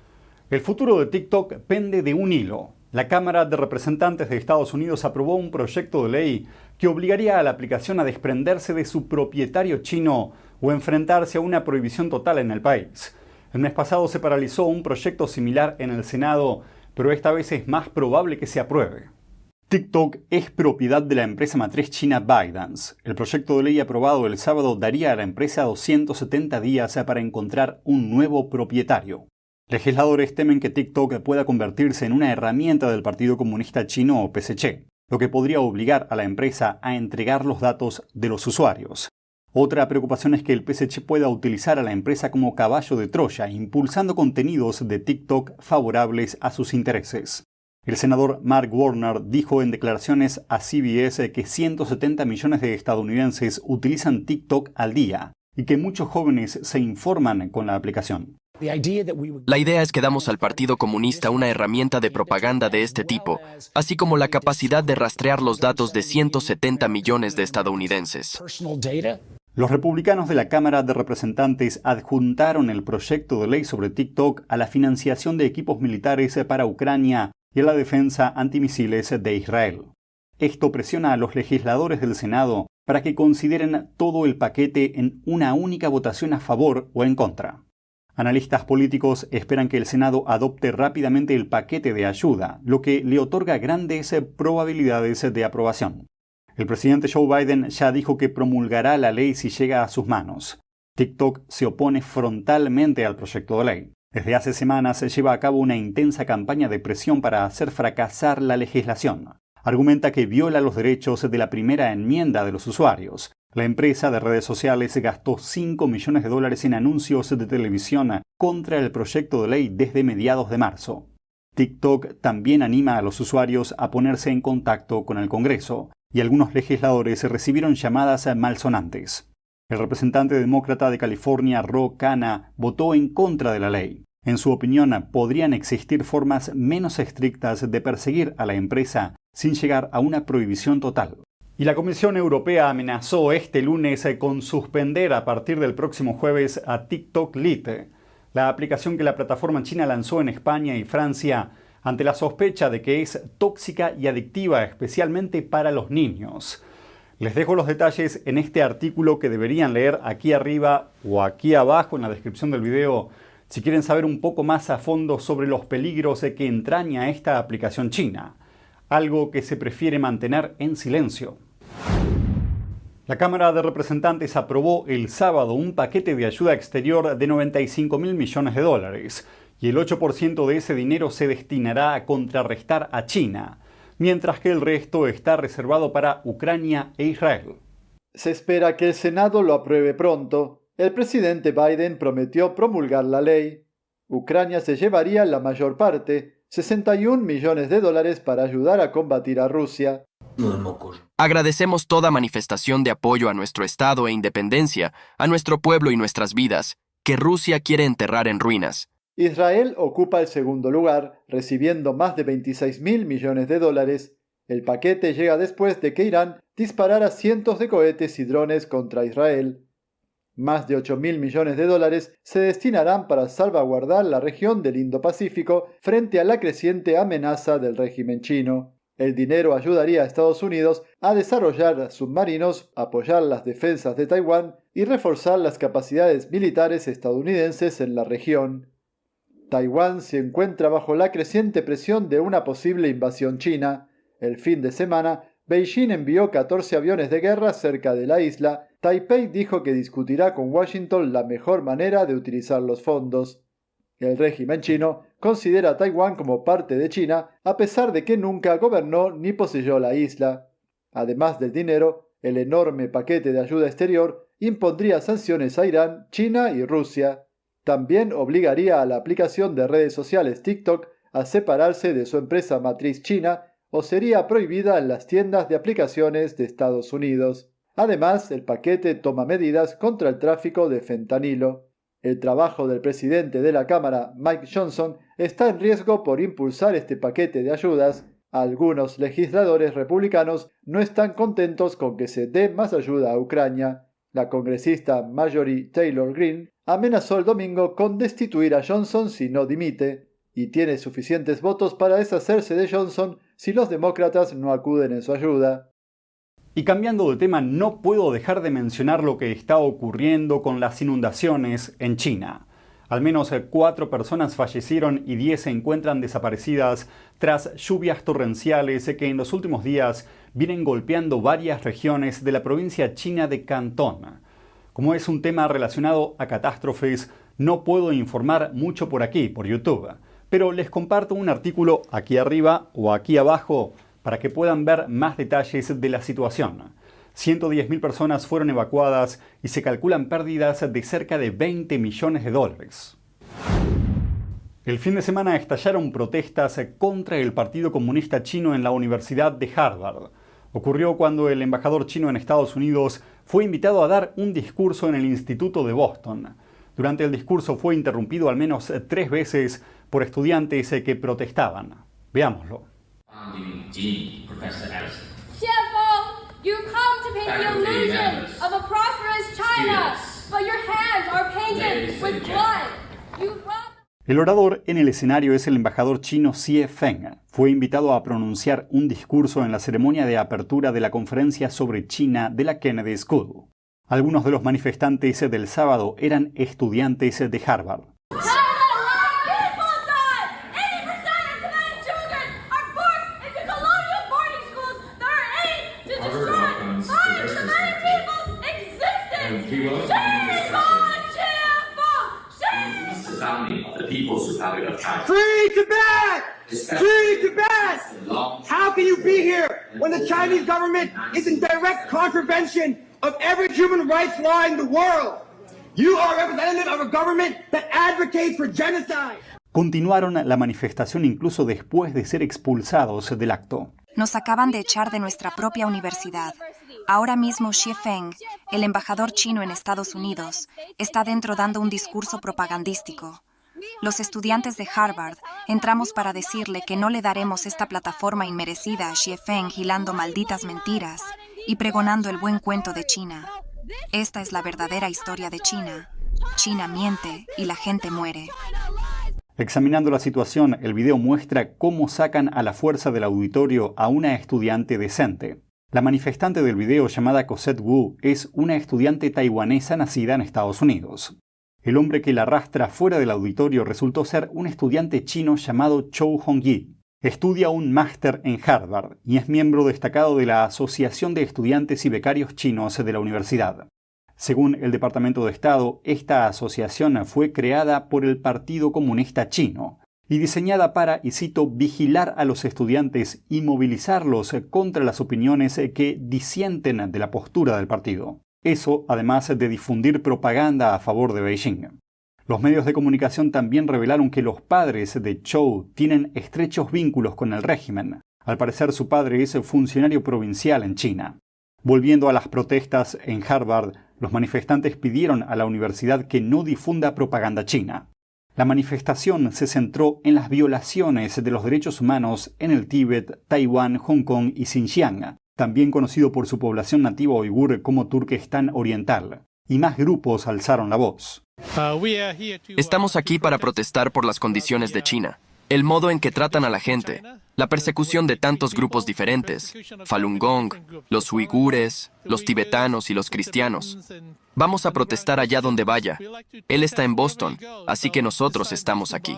El futuro de TikTok pende de un hilo. La Cámara de Representantes de Estados Unidos aprobó un proyecto de ley que obligaría a la aplicación a desprenderse de su propietario chino o enfrentarse a una prohibición total en el país. El mes pasado se paralizó un proyecto similar en el Senado, pero esta vez es más probable que se apruebe. TikTok es propiedad de la empresa matriz china ByteDance. El proyecto de ley aprobado el sábado daría a la empresa 270 días para encontrar un nuevo propietario. Legisladores temen que TikTok pueda convertirse en una herramienta del Partido Comunista Chino o PSC, lo que podría obligar a la empresa a entregar los datos de los usuarios. Otra preocupación es que el PSC pueda utilizar a la empresa como caballo de Troya, impulsando contenidos de TikTok favorables a sus intereses. El senador Mark Warner dijo en declaraciones a CBS que 170 millones de estadounidenses utilizan TikTok al día y que muchos jóvenes se informan con la aplicación. La idea es que damos al Partido Comunista una herramienta de propaganda de este tipo, así como la capacidad de rastrear los datos de 170 millones de estadounidenses. Los republicanos de la Cámara de Representantes adjuntaron el proyecto de ley sobre TikTok a la financiación de equipos militares para Ucrania y a la defensa antimisiles de Israel. Esto presiona a los legisladores del Senado para que consideren todo el paquete en una única votación a favor o en contra. Analistas políticos esperan que el Senado adopte rápidamente el paquete de ayuda, lo que le otorga grandes probabilidades de aprobación. El presidente Joe Biden ya dijo que promulgará la ley si llega a sus manos. TikTok se opone frontalmente al proyecto de ley. Desde hace semanas se lleva a cabo una intensa campaña de presión para hacer fracasar la legislación. Argumenta que viola los derechos de la primera enmienda de los usuarios. La empresa de redes sociales gastó $5 millones en anuncios de televisión contra el proyecto de ley desde mediados de marzo. TikTok también anima a los usuarios a ponerse en contacto con el Congreso, y algunos legisladores recibieron llamadas malsonantes. El representante demócrata de California, Ro Khanna, votó en contra de la ley. En su opinión, podrían existir formas menos estrictas de perseguir a la empresa sin llegar a una prohibición total. Y la Comisión Europea amenazó este lunes con suspender a partir del próximo jueves a TikTok Lite, la aplicación que la plataforma china lanzó en España y Francia ante la sospecha de que es tóxica y adictiva, especialmente para los niños. Les dejo los detalles en este artículo que deberían leer aquí arriba o aquí abajo en la descripción del video si quieren saber un poco más a fondo sobre los peligros que entraña esta aplicación china, algo que se prefiere mantener en silencio. La Cámara de Representantes aprobó el sábado un paquete de ayuda exterior de $95.000 millones y el 8% de ese dinero se destinará a contrarrestar a China. mientras que el resto está reservado para Ucrania e Israel. Se espera que el Senado lo apruebe pronto. El presidente Biden prometió promulgar la ley. Ucrania se llevaría la mayor parte, $61 millones para ayudar a combatir a Rusia. Agradecemos toda manifestación de apoyo a nuestro Estado e independencia, a nuestro pueblo y nuestras vidas, que Rusia quiere enterrar en ruinas. Israel ocupa el segundo lugar, recibiendo más de $26.000 millones. El paquete llega después de que Irán disparara cientos de cohetes y drones contra Israel. Más de $8.000 millones se destinarán para salvaguardar la región del Indo-Pacífico frente a la creciente amenaza del régimen chino. El dinero ayudaría a Estados Unidos a desarrollar submarinos, apoyar las defensas de Taiwán y reforzar las capacidades militares estadounidenses en la región. Taiwán se encuentra bajo la creciente presión de una posible invasión china. El fin de semana, Beijing envió 14 aviones de guerra cerca de la isla. Taipei dijo que discutirá con Washington la mejor manera de utilizar los fondos. El régimen chino considera a Taiwán como parte de China, a pesar de que nunca gobernó ni poseyó la isla. Además del dinero, el enorme paquete de ayuda exterior impondría sanciones a Irán, China y Rusia. También obligaría a la aplicación de redes sociales TikTok a separarse de su empresa matriz china o sería prohibida en las tiendas de aplicaciones de Estados Unidos. Además, el paquete toma medidas contra el tráfico de fentanilo. El trabajo del presidente de la Cámara, Mike Johnson, está en riesgo por impulsar este paquete de ayudas. Algunos legisladores republicanos no están contentos con que se dé más ayuda a Ucrania. La congresista Marjorie Taylor Greene amenazó el domingo con destituir a Johnson si no dimite, y tiene suficientes votos para deshacerse de Johnson si los demócratas no acuden en su ayuda. Y cambiando de tema, no puedo dejar de mencionar lo que está ocurriendo con las inundaciones en China. Al menos 4 personas fallecieron y 10 se encuentran desaparecidas tras lluvias torrenciales que en los últimos días vienen golpeando varias regiones de la provincia china de Cantón. Como es un tema relacionado a catástrofes, no puedo informar mucho por aquí, por YouTube, pero les comparto un artículo aquí arriba o aquí abajo para que puedan ver más detalles de la situación. 110.000 personas fueron evacuadas y se calculan pérdidas de cerca de $20 millones. El fin de semana estallaron protestas contra el Partido Comunista Chino en la Universidad de Harvard. Ocurrió cuando el embajador chino en Estados Unidos fue invitado a dar un discurso en el Instituto de Boston. Durante el discurso fue interrumpido al menos 3 veces por estudiantes que protestaban. Veámoslo. You come to paint the illusion of a prosperous China, but your hands are painted with blood. El orador en el escenario es el embajador chino Xie Feng. Fue invitado a pronunciar un discurso en la ceremonia de apertura de la conferencia sobre China de la Kennedy School. Algunos de los manifestantes del sábado eran estudiantes de Harvard. Free Tibet! Free Tibet! How can you be here when the Chinese government is in direct contravention of every human rights law in the world? You are a representative of a government that advocates for genocide. Continuaron la manifestación incluso después de ser expulsados del acto. Nos acaban de echar de nuestra propia universidad. Ahora mismo Xie Feng, el embajador chino en Estados Unidos, está dentro dando un discurso propagandístico. Los estudiantes de Harvard entramos para decirle que no le daremos esta plataforma inmerecida a Xie Feng hilando malditas mentiras y pregonando el buen cuento de China. Esta es la verdadera historia de China. China miente y la gente muere. Examinando la situación, el video muestra cómo sacan a la fuerza del auditorio a una estudiante decente. La manifestante del video, llamada Cosette Wu, es una estudiante taiwanesa nacida en Estados Unidos. El hombre que la arrastra fuera del auditorio resultó ser un estudiante chino llamado Chou Hongyi. Estudia un máster en Harvard y es miembro destacado de la Asociación de Estudiantes y Becarios Chinos de la universidad. Según el Departamento de Estado, esta asociación fue creada por el Partido Comunista Chino y diseñada para, y cito, vigilar a los estudiantes y movilizarlos contra las opiniones que disienten de la postura del partido. Eso, además de difundir propaganda a favor de Beijing. Los medios de comunicación también revelaron que los padres de Zhou tienen estrechos vínculos con el régimen. Al parecer, su padre es funcionario provincial en China. Volviendo a las protestas en Harvard, los manifestantes pidieron a la universidad que no difunda propaganda china. La manifestación se centró en las violaciones de los derechos humanos en el Tíbet, Taiwán, Hong Kong y Xinjiang, también conocido por su población nativa uigur como Turquestán Oriental, y más grupos alzaron la voz. Estamos aquí para protestar por las condiciones de China, el modo en que tratan a la gente, la persecución de tantos grupos diferentes, Falun Gong, los uigures, los tibetanos y los cristianos. Vamos a protestar allá donde vaya. Él está en Boston, así que nosotros estamos aquí.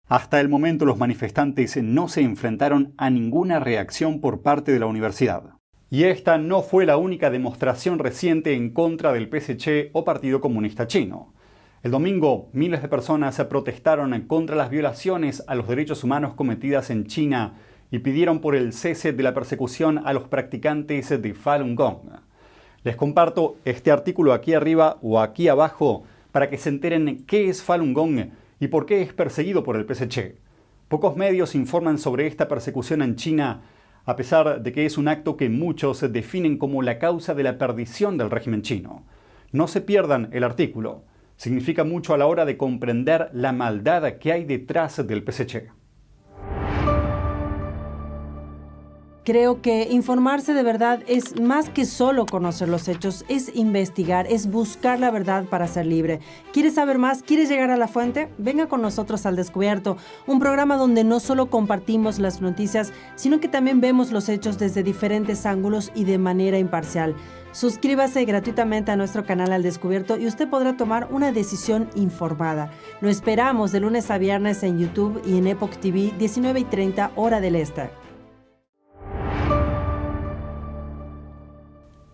Hasta el momento los manifestantes no se enfrentaron a ninguna reacción por parte de la universidad. Y esta no fue la única demostración reciente en contra del PSC o Partido Comunista Chino. El domingo, miles de personas protestaron contra las violaciones a los derechos humanos cometidas en China y pidieron por el cese de la persecución a los practicantes de Falun Gong. Les comparto este artículo aquí arriba o aquí abajo para que se enteren qué es Falun Gong y por qué es perseguido por el PSC. Pocos medios informan sobre esta persecución en China, a pesar de que es un acto que muchos definen como la causa de la perdición del régimen chino. No se pierdan el artículo. Significa mucho a la hora de comprender la maldad que hay detrás del PSC. Creo que informarse de verdad es más que solo conocer los hechos, es investigar, es buscar la verdad para ser libre. ¿Quieres saber más? ¿Quieres llegar a la fuente? Venga con nosotros al Descubierto, un programa donde no solo compartimos las noticias, sino que también vemos los hechos desde diferentes ángulos y de manera imparcial. Suscríbase gratuitamente a nuestro canal Al Descubierto y usted podrá tomar una decisión informada. Lo esperamos de lunes a viernes en YouTube y en Epoch TV, 19:30 hora del este.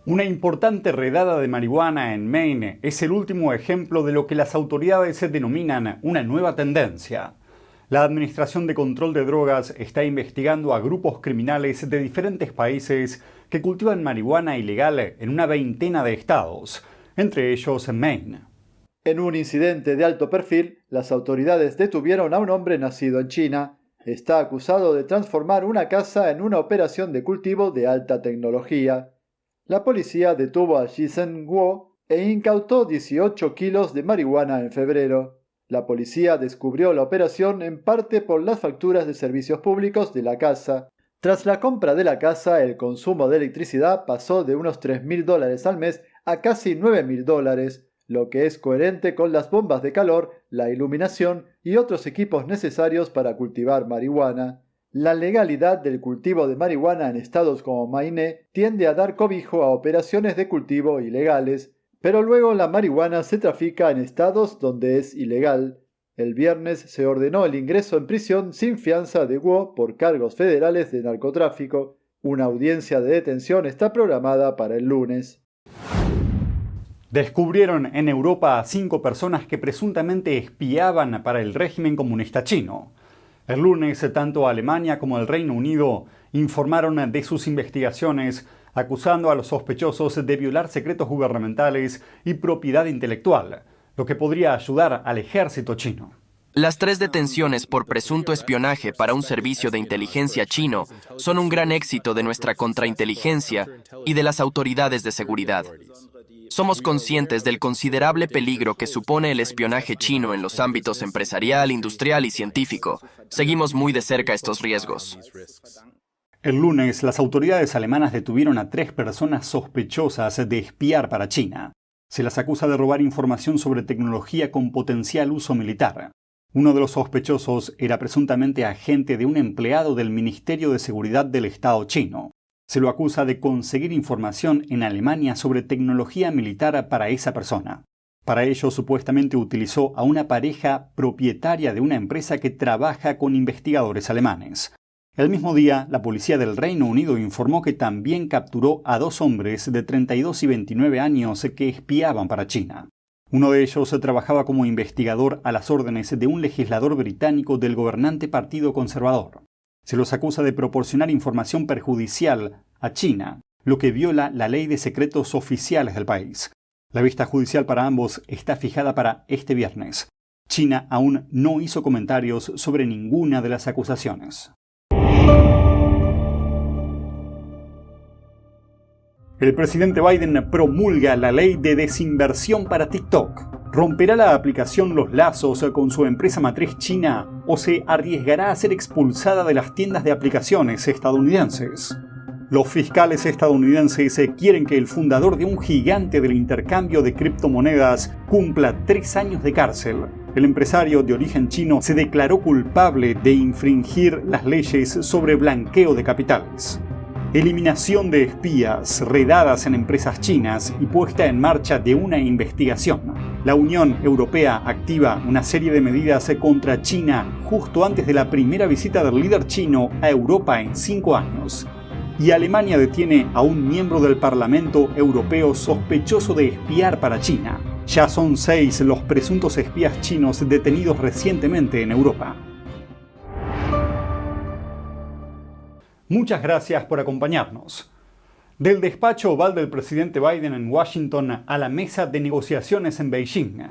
Una importante redada de marihuana en Maine es el último ejemplo de lo que las autoridades denominan una nueva tendencia. La Administración de Control de Drogas está investigando a grupos criminales de diferentes países que cultivan marihuana ilegal en una veintena de estados, entre ellos Maine. En un incidente de alto perfil, las autoridades detuvieron a un hombre nacido en China. Está acusado de transformar una casa en una operación de cultivo de alta tecnología. La policía detuvo a Jisen Guo e incautó 18 kilos de marihuana en febrero. La policía descubrió la operación en parte por las facturas de servicios públicos de la casa. Tras la compra de la casa, el consumo de electricidad pasó de unos $3.000 al mes a casi $9.000, lo que es coherente con las bombas de calor, la iluminación y otros equipos necesarios para cultivar marihuana. La legalidad del cultivo de marihuana en estados como Maine tiende a dar cobijo a operaciones de cultivo ilegales, pero luego la marihuana se trafica en estados donde es ilegal. El viernes se ordenó el ingreso en prisión sin fianza de Guo por cargos federales de narcotráfico. Una audiencia de detención está programada para el lunes. Descubrieron en Europa a 5 personas que presuntamente espiaban para el régimen comunista chino. El lunes, tanto Alemania como el Reino Unido informaron de sus investigaciones, acusando a los sospechosos de violar secretos gubernamentales y propiedad intelectual, lo que podría ayudar al ejército chino. Las 3 detenciones por presunto espionaje para un servicio de inteligencia chino son un gran éxito de nuestra contrainteligencia y de las autoridades de seguridad. Somos conscientes del considerable peligro que supone el espionaje chino en los ámbitos empresarial, industrial y científico. Seguimos muy de cerca estos riesgos. El lunes, las autoridades alemanas detuvieron a 3 personas sospechosas de espiar para China. Se las acusa de robar información sobre tecnología con potencial uso militar. Uno de los sospechosos era presuntamente agente de un empleado del Ministerio de Seguridad del Estado chino. Se lo acusa de conseguir información en Alemania sobre tecnología militar para esa persona. Para ello, supuestamente utilizó a una pareja propietaria de una empresa que trabaja con investigadores alemanes. El mismo día, la policía del Reino Unido informó que también capturó a 2 hombres de 32 y 29 años que espiaban para China. Uno de ellos trabajaba como investigador a las órdenes de un legislador británico del gobernante Partido Conservador. Se los acusa de proporcionar información perjudicial a China, lo que viola la ley de secretos oficiales del país. La vista judicial para ambos está fijada para este viernes. China aún no hizo comentarios sobre ninguna de las acusaciones. El presidente Biden promulga la ley de desinversión para TikTok. ¿Romperá la aplicación los lazos con su empresa matriz china o se arriesgará a ser expulsada de las tiendas de aplicaciones estadounidenses? Los fiscales estadounidenses quieren que el fundador de un gigante del intercambio de criptomonedas cumpla 3 años de cárcel. El empresario de origen chino se declaró culpable de infringir las leyes sobre blanqueo de capitales. Eliminación de espías, redadas en empresas chinas y puesta en marcha de una investigación. La Unión Europea activa una serie de medidas contra China justo antes de la primera visita del líder chino a Europa en 5 años. Y Alemania detiene a un miembro del Parlamento Europeo sospechoso de espiar para China. Ya son 6 los presuntos espías chinos detenidos recientemente en Europa. Muchas gracias por acompañarnos. Del despacho oval del presidente Biden en Washington a la mesa de negociaciones en Beijing,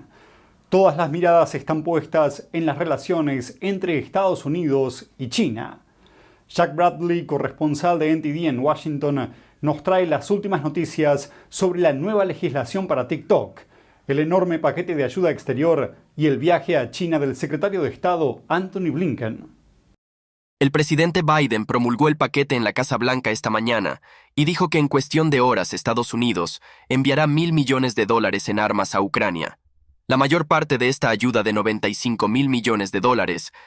todas las miradas están puestas en las relaciones entre Estados Unidos y China. Jack Bradley, corresponsal de NTD en Washington, nos trae las últimas noticias sobre la nueva legislación para TikTok, el enorme paquete de ayuda exterior y el viaje a China del secretario de Estado Antony Blinken. El presidente Biden promulgó el paquete en la Casa Blanca esta mañana y dijo que en cuestión de horas Estados Unidos enviará $1.000 millones en armas a Ucrania. La mayor parte de esta ayuda de $95.000 millones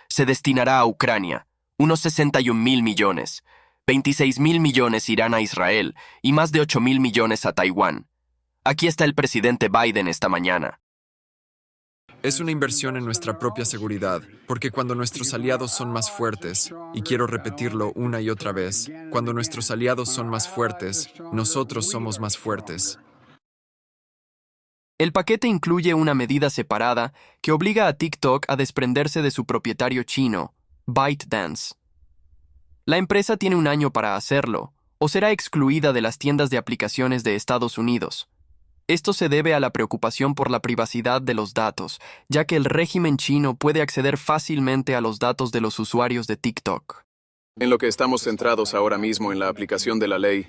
se destinará a Ucrania, unos $61.000 millones, $26.000 millones irán a Israel y más de $8.000 millones a Taiwán. Aquí está el presidente Biden esta mañana. Es una inversión en nuestra propia seguridad, porque cuando nuestros aliados son más fuertes, y quiero repetirlo una y otra vez, cuando nuestros aliados son más fuertes, nosotros somos más fuertes. El paquete incluye una medida separada que obliga a TikTok a desprenderse de su propietario chino, ByteDance. La empresa tiene 1 año para hacerlo, o será excluida de las tiendas de aplicaciones de Estados Unidos. Esto se debe a la preocupación por la privacidad de los datos, ya que el régimen chino puede acceder fácilmente a los datos de los usuarios de TikTok. En lo que estamos centrados ahora mismo en la aplicación de la ley,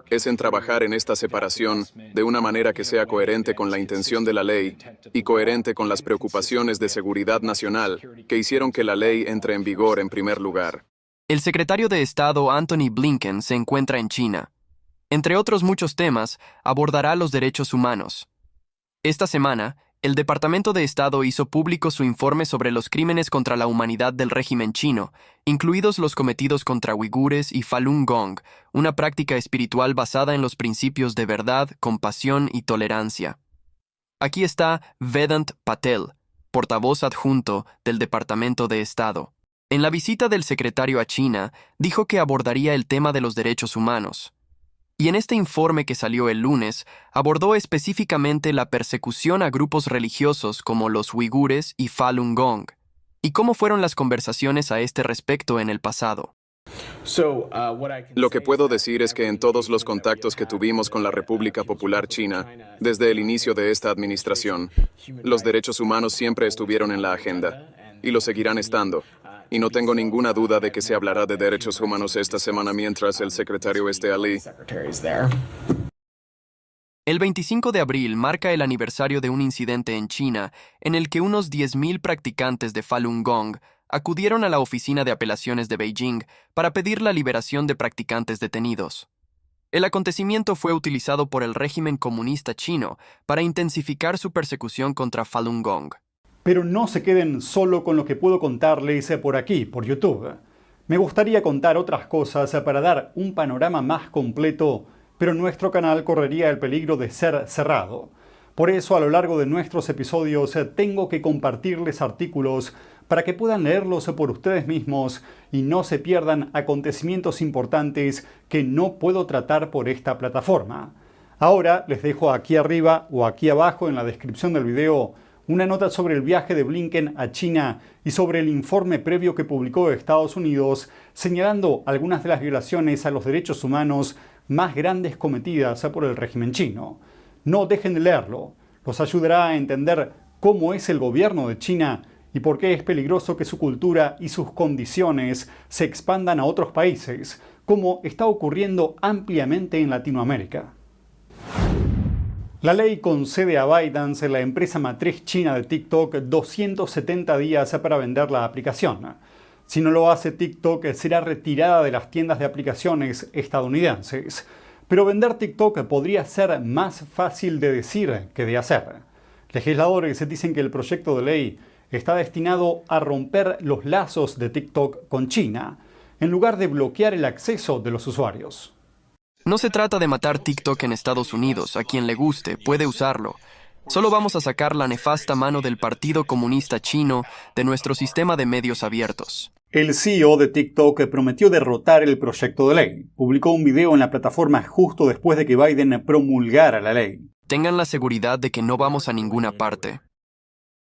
es en trabajar en esta separación de una manera que sea coherente con la intención de la ley y coherente con las preocupaciones de seguridad nacional que hicieron que la ley entre en vigor en primer lugar. El secretario de Estado Antony Blinken se encuentra en China. Entre otros muchos temas, abordará los derechos humanos. Esta semana, el Departamento de Estado hizo público su informe sobre los crímenes contra la humanidad del régimen chino, incluidos los cometidos contra uigures y Falun Gong, una práctica espiritual basada en los principios de verdad, compasión y tolerancia. Aquí está Vedant Patel, portavoz adjunto del Departamento de Estado. En la visita del secretario a China, dijo que abordaría el tema de los derechos humanos. Y en este informe que salió el lunes, abordó específicamente la persecución a grupos religiosos como los uigures y Falun Gong, y cómo fueron las conversaciones a este respecto en el pasado. Lo que puedo decir es que en todos los contactos que tuvimos con la República Popular China, desde el inicio de esta administración, los derechos humanos siempre estuvieron en la agenda, y lo seguirán estando. Y no tengo ninguna duda de que se hablará de derechos humanos esta semana mientras el secretario esté allí. El 25 de abril marca el aniversario de un incidente en China en el que unos 10.000 practicantes de Falun Gong acudieron a la oficina de apelaciones de Beijing para pedir la liberación de practicantes detenidos. El acontecimiento fue utilizado por el régimen comunista chino para intensificar su persecución contra Falun Gong. Pero no se queden solo con lo que puedo contarles por aquí, por YouTube. Me gustaría contar otras cosas para dar un panorama más completo, pero nuestro canal correría el peligro de ser cerrado. Por eso, a lo largo de nuestros episodios, tengo que compartirles artículos para que puedan leerlos por ustedes mismos y no se pierdan acontecimientos importantes que no puedo tratar por esta plataforma. Ahora les dejo aquí arriba o aquí abajo en la descripción del video una nota sobre el viaje de Blinken a China y sobre el informe previo que publicó Estados Unidos señalando algunas de las violaciones a los derechos humanos más grandes cometidas por el régimen chino. No dejen de leerlo, los ayudará a entender cómo es el gobierno de China y por qué es peligroso que su cultura y sus condiciones se expandan a otros países, como está ocurriendo ampliamente en Latinoamérica. La ley concede a ByteDance, la empresa matriz china de TikTok, 270 días para vender la aplicación. Si no lo hace, TikTok será retirada de las tiendas de aplicaciones estadounidenses. Pero vender TikTok podría ser más fácil de decir que de hacer. Legisladores dicen que el proyecto de ley está destinado a romper los lazos de TikTok con China, en lugar de bloquear el acceso de los usuarios. No se trata de matar TikTok en Estados Unidos. A quien le guste, puede usarlo. Solo vamos a sacar la nefasta mano del Partido Comunista Chino de nuestro sistema de medios abiertos. El CEO de TikTok prometió derrotar el proyecto de ley. Publicó un video en la plataforma justo después de que Biden promulgara la ley. Tengan la seguridad de que no vamos a ninguna parte.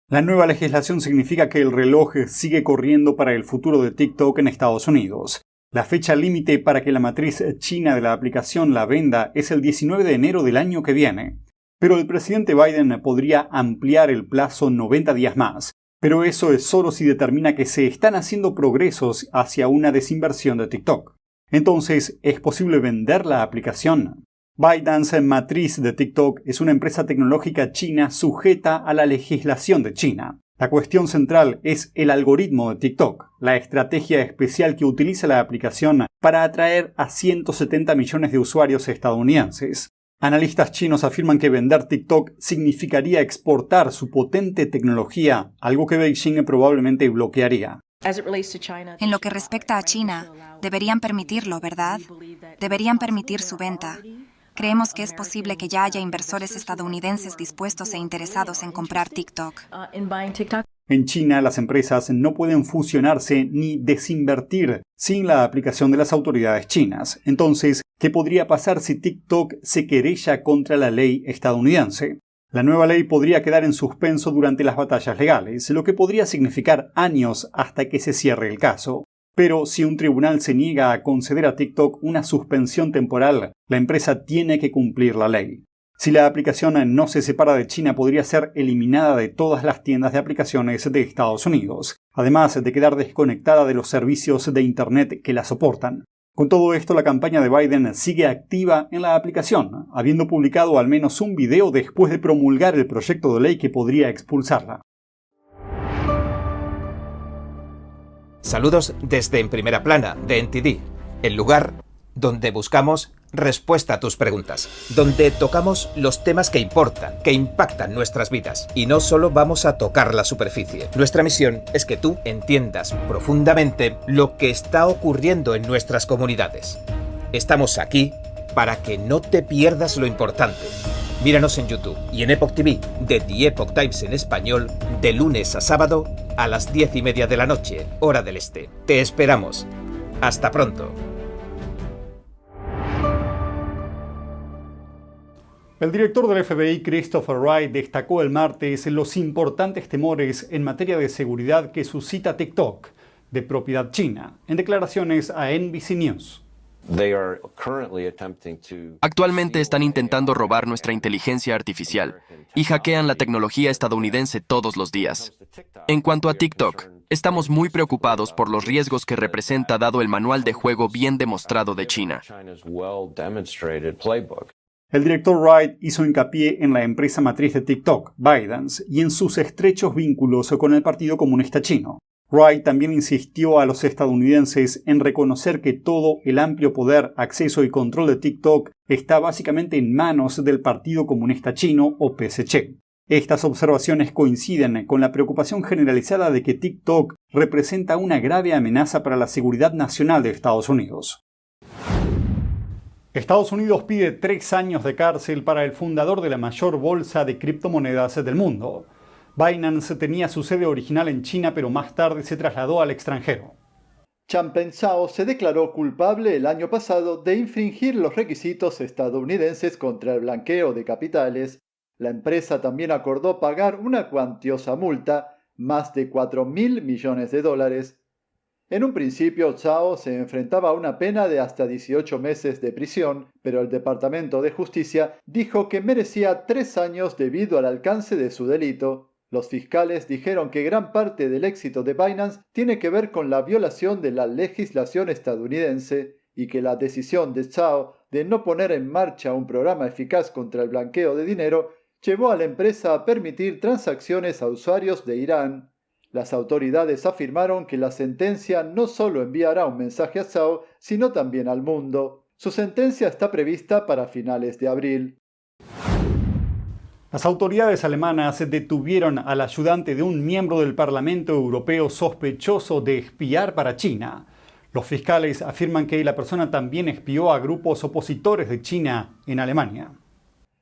La nueva legislación significa que el reloj sigue corriendo para el futuro de TikTok en Estados Unidos. La fecha límite para que la matriz china de la aplicación la venda es el 19 de enero del año que viene. Pero el presidente Biden podría ampliar el plazo 90 días más. Pero eso es solo si determina que se están haciendo progresos hacia una desinversión de TikTok. Entonces, ¿es posible vender la aplicación? ByteDance, matriz de TikTok, es una empresa tecnológica china sujeta a la legislación de China. La cuestión central es el algoritmo de TikTok, la estrategia especial que utiliza la aplicación para atraer a 170 millones de usuarios estadounidenses. Analistas chinos afirman que vender TikTok significaría exportar su potente tecnología, algo que Beijing probablemente bloquearía. En lo que respecta a China, deberían permitirlo, ¿verdad? Deberían permitir su venta. Creemos que es posible que ya haya inversores estadounidenses dispuestos e interesados en comprar TikTok. En China, las empresas no pueden fusionarse ni desinvertir sin la aplicación de las autoridades chinas. Entonces, ¿qué podría pasar si TikTok se querella contra la ley estadounidense? La nueva ley podría quedar en suspenso durante las batallas legales, lo que podría significar años hasta que se cierre el caso. Pero si un tribunal se niega a conceder a TikTok una suspensión temporal, la empresa tiene que cumplir la ley. Si la aplicación no se separa de China, podría ser eliminada de todas las tiendas de aplicaciones de Estados Unidos, además de quedar desconectada de los servicios de Internet que la soportan. Con todo esto, la campaña de Biden sigue activa en la aplicación, habiendo publicado al menos un video después de promulgar el proyecto de ley que podría expulsarla. Saludos desde En Primera Plana, de NTD, el lugar donde buscamos respuesta a tus preguntas, donde tocamos los temas que importan, que impactan nuestras vidas, y no solo vamos a tocar la superficie. Nuestra misión es que tú entiendas profundamente lo que está ocurriendo en nuestras comunidades. Estamos aquí para que no te pierdas lo importante. Míranos en YouTube y en Epoch TV, de The Epoch Times en español, de lunes a sábado a las 10:30 de la noche, hora del este. Te esperamos. Hasta pronto. El director del FBI, Christopher Wright, destacó el martes los importantes temores en materia de seguridad que suscita TikTok, de propiedad china, en declaraciones a NBC News. Actualmente están intentando robar nuestra inteligencia artificial y hackean la tecnología estadounidense todos los días. En cuanto a TikTok, estamos muy preocupados por los riesgos que representa dado el manual de juego bien demostrado de China. El director Wright hizo hincapié en la empresa matriz de TikTok, ByteDance, y en sus estrechos vínculos con el Partido Comunista Chino. Wright también insistió a los estadounidenses en reconocer que todo el amplio poder, acceso y control de TikTok está básicamente en manos del Partido Comunista Chino o PSC. Estas observaciones coinciden con la preocupación generalizada de que TikTok representa una grave amenaza para la seguridad nacional de Estados Unidos. Estados Unidos pide 3 años de cárcel para el fundador de la mayor bolsa de criptomonedas del mundo. Binance tenía su sede original en China, pero más tarde se trasladó al extranjero. Changpeng Zhao se declaró culpable el año pasado de infringir los requisitos estadounidenses contra el blanqueo de capitales. La empresa también acordó pagar una cuantiosa multa, más de $4.000 millones. En un principio, Zhao se enfrentaba a una pena de hasta 18 meses de prisión, pero el Departamento de Justicia dijo que merecía 3 años debido al alcance de su delito. Los fiscales dijeron que gran parte del éxito de Binance tiene que ver con la violación de la legislación estadounidense y que la decisión de Zhao de no poner en marcha un programa eficaz contra el blanqueo de dinero llevó a la empresa a permitir transacciones a usuarios de Irán. Las autoridades afirmaron que la sentencia no solo enviará un mensaje a Zhao, sino también al mundo. Su sentencia está prevista para finales de abril. Las autoridades alemanas detuvieron al ayudante de un miembro del Parlamento Europeo sospechoso de espiar para China. Los fiscales afirman que la persona también espió a grupos opositores de China en Alemania.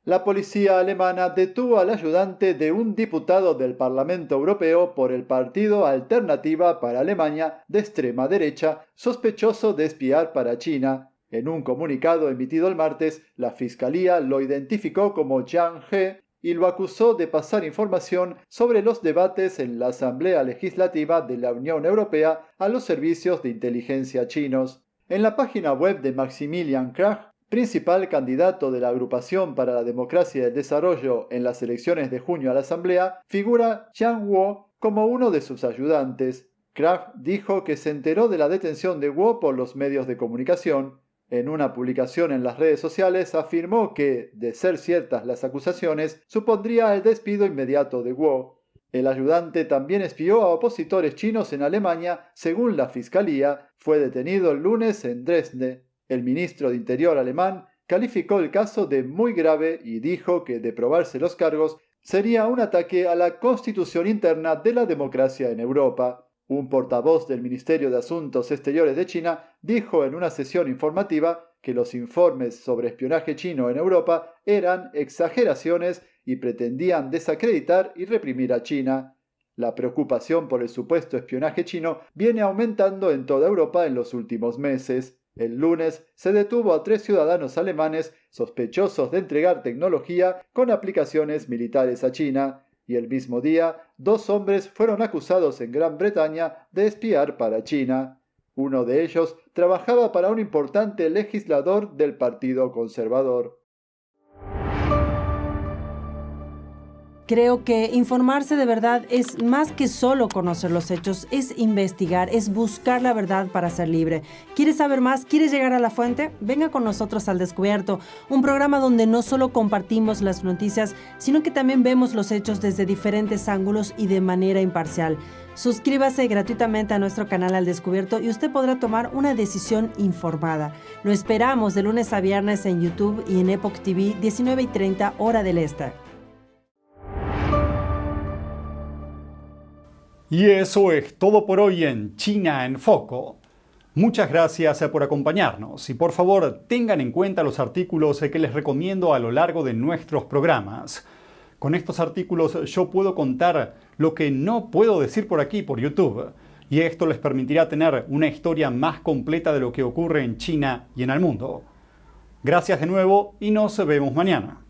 La policía alemana detuvo al ayudante de un diputado del Parlamento Europeo por el partido Alternativa para Alemania de extrema derecha, sospechoso de espiar para China. En un comunicado emitido el martes, la fiscalía lo identificó como Jiang He y lo acusó de pasar información sobre los debates en la Asamblea Legislativa de la Unión Europea a los servicios de inteligencia chinos. En la página web de Maximilian Krag, principal candidato de la Agrupación para la Democracia y el Desarrollo en las elecciones de junio a la Asamblea, figura Jiang Wu como uno de sus ayudantes. Krag dijo que se enteró de la detención de Wu por los medios de comunicación. En una publicación en las redes sociales afirmó que, de ser ciertas las acusaciones, supondría el despido inmediato de Wu. El ayudante también espió a opositores chinos en Alemania, según la fiscalía, fue detenido el lunes en Dresde. El ministro de Interior alemán calificó el caso de muy grave y dijo que, de probarse los cargos, sería un ataque a la constitución interna de la democracia en Europa. Un portavoz del Ministerio de Asuntos Exteriores de China dijo en una sesión informativa que los informes sobre espionaje chino en Europa eran exageraciones y pretendían desacreditar y reprimir a China. La preocupación por el supuesto espionaje chino viene aumentando en toda Europa en los últimos meses. El lunes se detuvo a 3 ciudadanos alemanes sospechosos de entregar tecnología con aplicaciones militares a China, y el mismo día 2 hombres fueron acusados en Gran Bretaña de espiar para China. Uno de ellos trabajaba para un importante legislador del Partido Conservador. Creo que informarse de verdad es más que solo conocer los hechos, es investigar, es buscar la verdad para ser libre. ¿Quieres saber más? ¿Quieres llegar a la fuente? Venga con nosotros al Descubierto, un programa donde no solo compartimos las noticias, sino que también vemos los hechos desde diferentes ángulos y de manera imparcial. Suscríbase gratuitamente a nuestro canal Al Descubierto y usted podrá tomar una decisión informada. Lo esperamos de lunes a viernes en YouTube y en Epoch TV, 19:30 hora del este. Y eso es todo por hoy en China en Foco. Muchas gracias por acompañarnos y por favor tengan en cuenta los artículos que les recomiendo a lo largo de nuestros programas. Con estos artículos yo puedo contar lo que no puedo decir por aquí, por YouTube, y esto les permitirá tener una historia más completa de lo que ocurre en China y en el mundo. Gracias de nuevo y nos vemos mañana.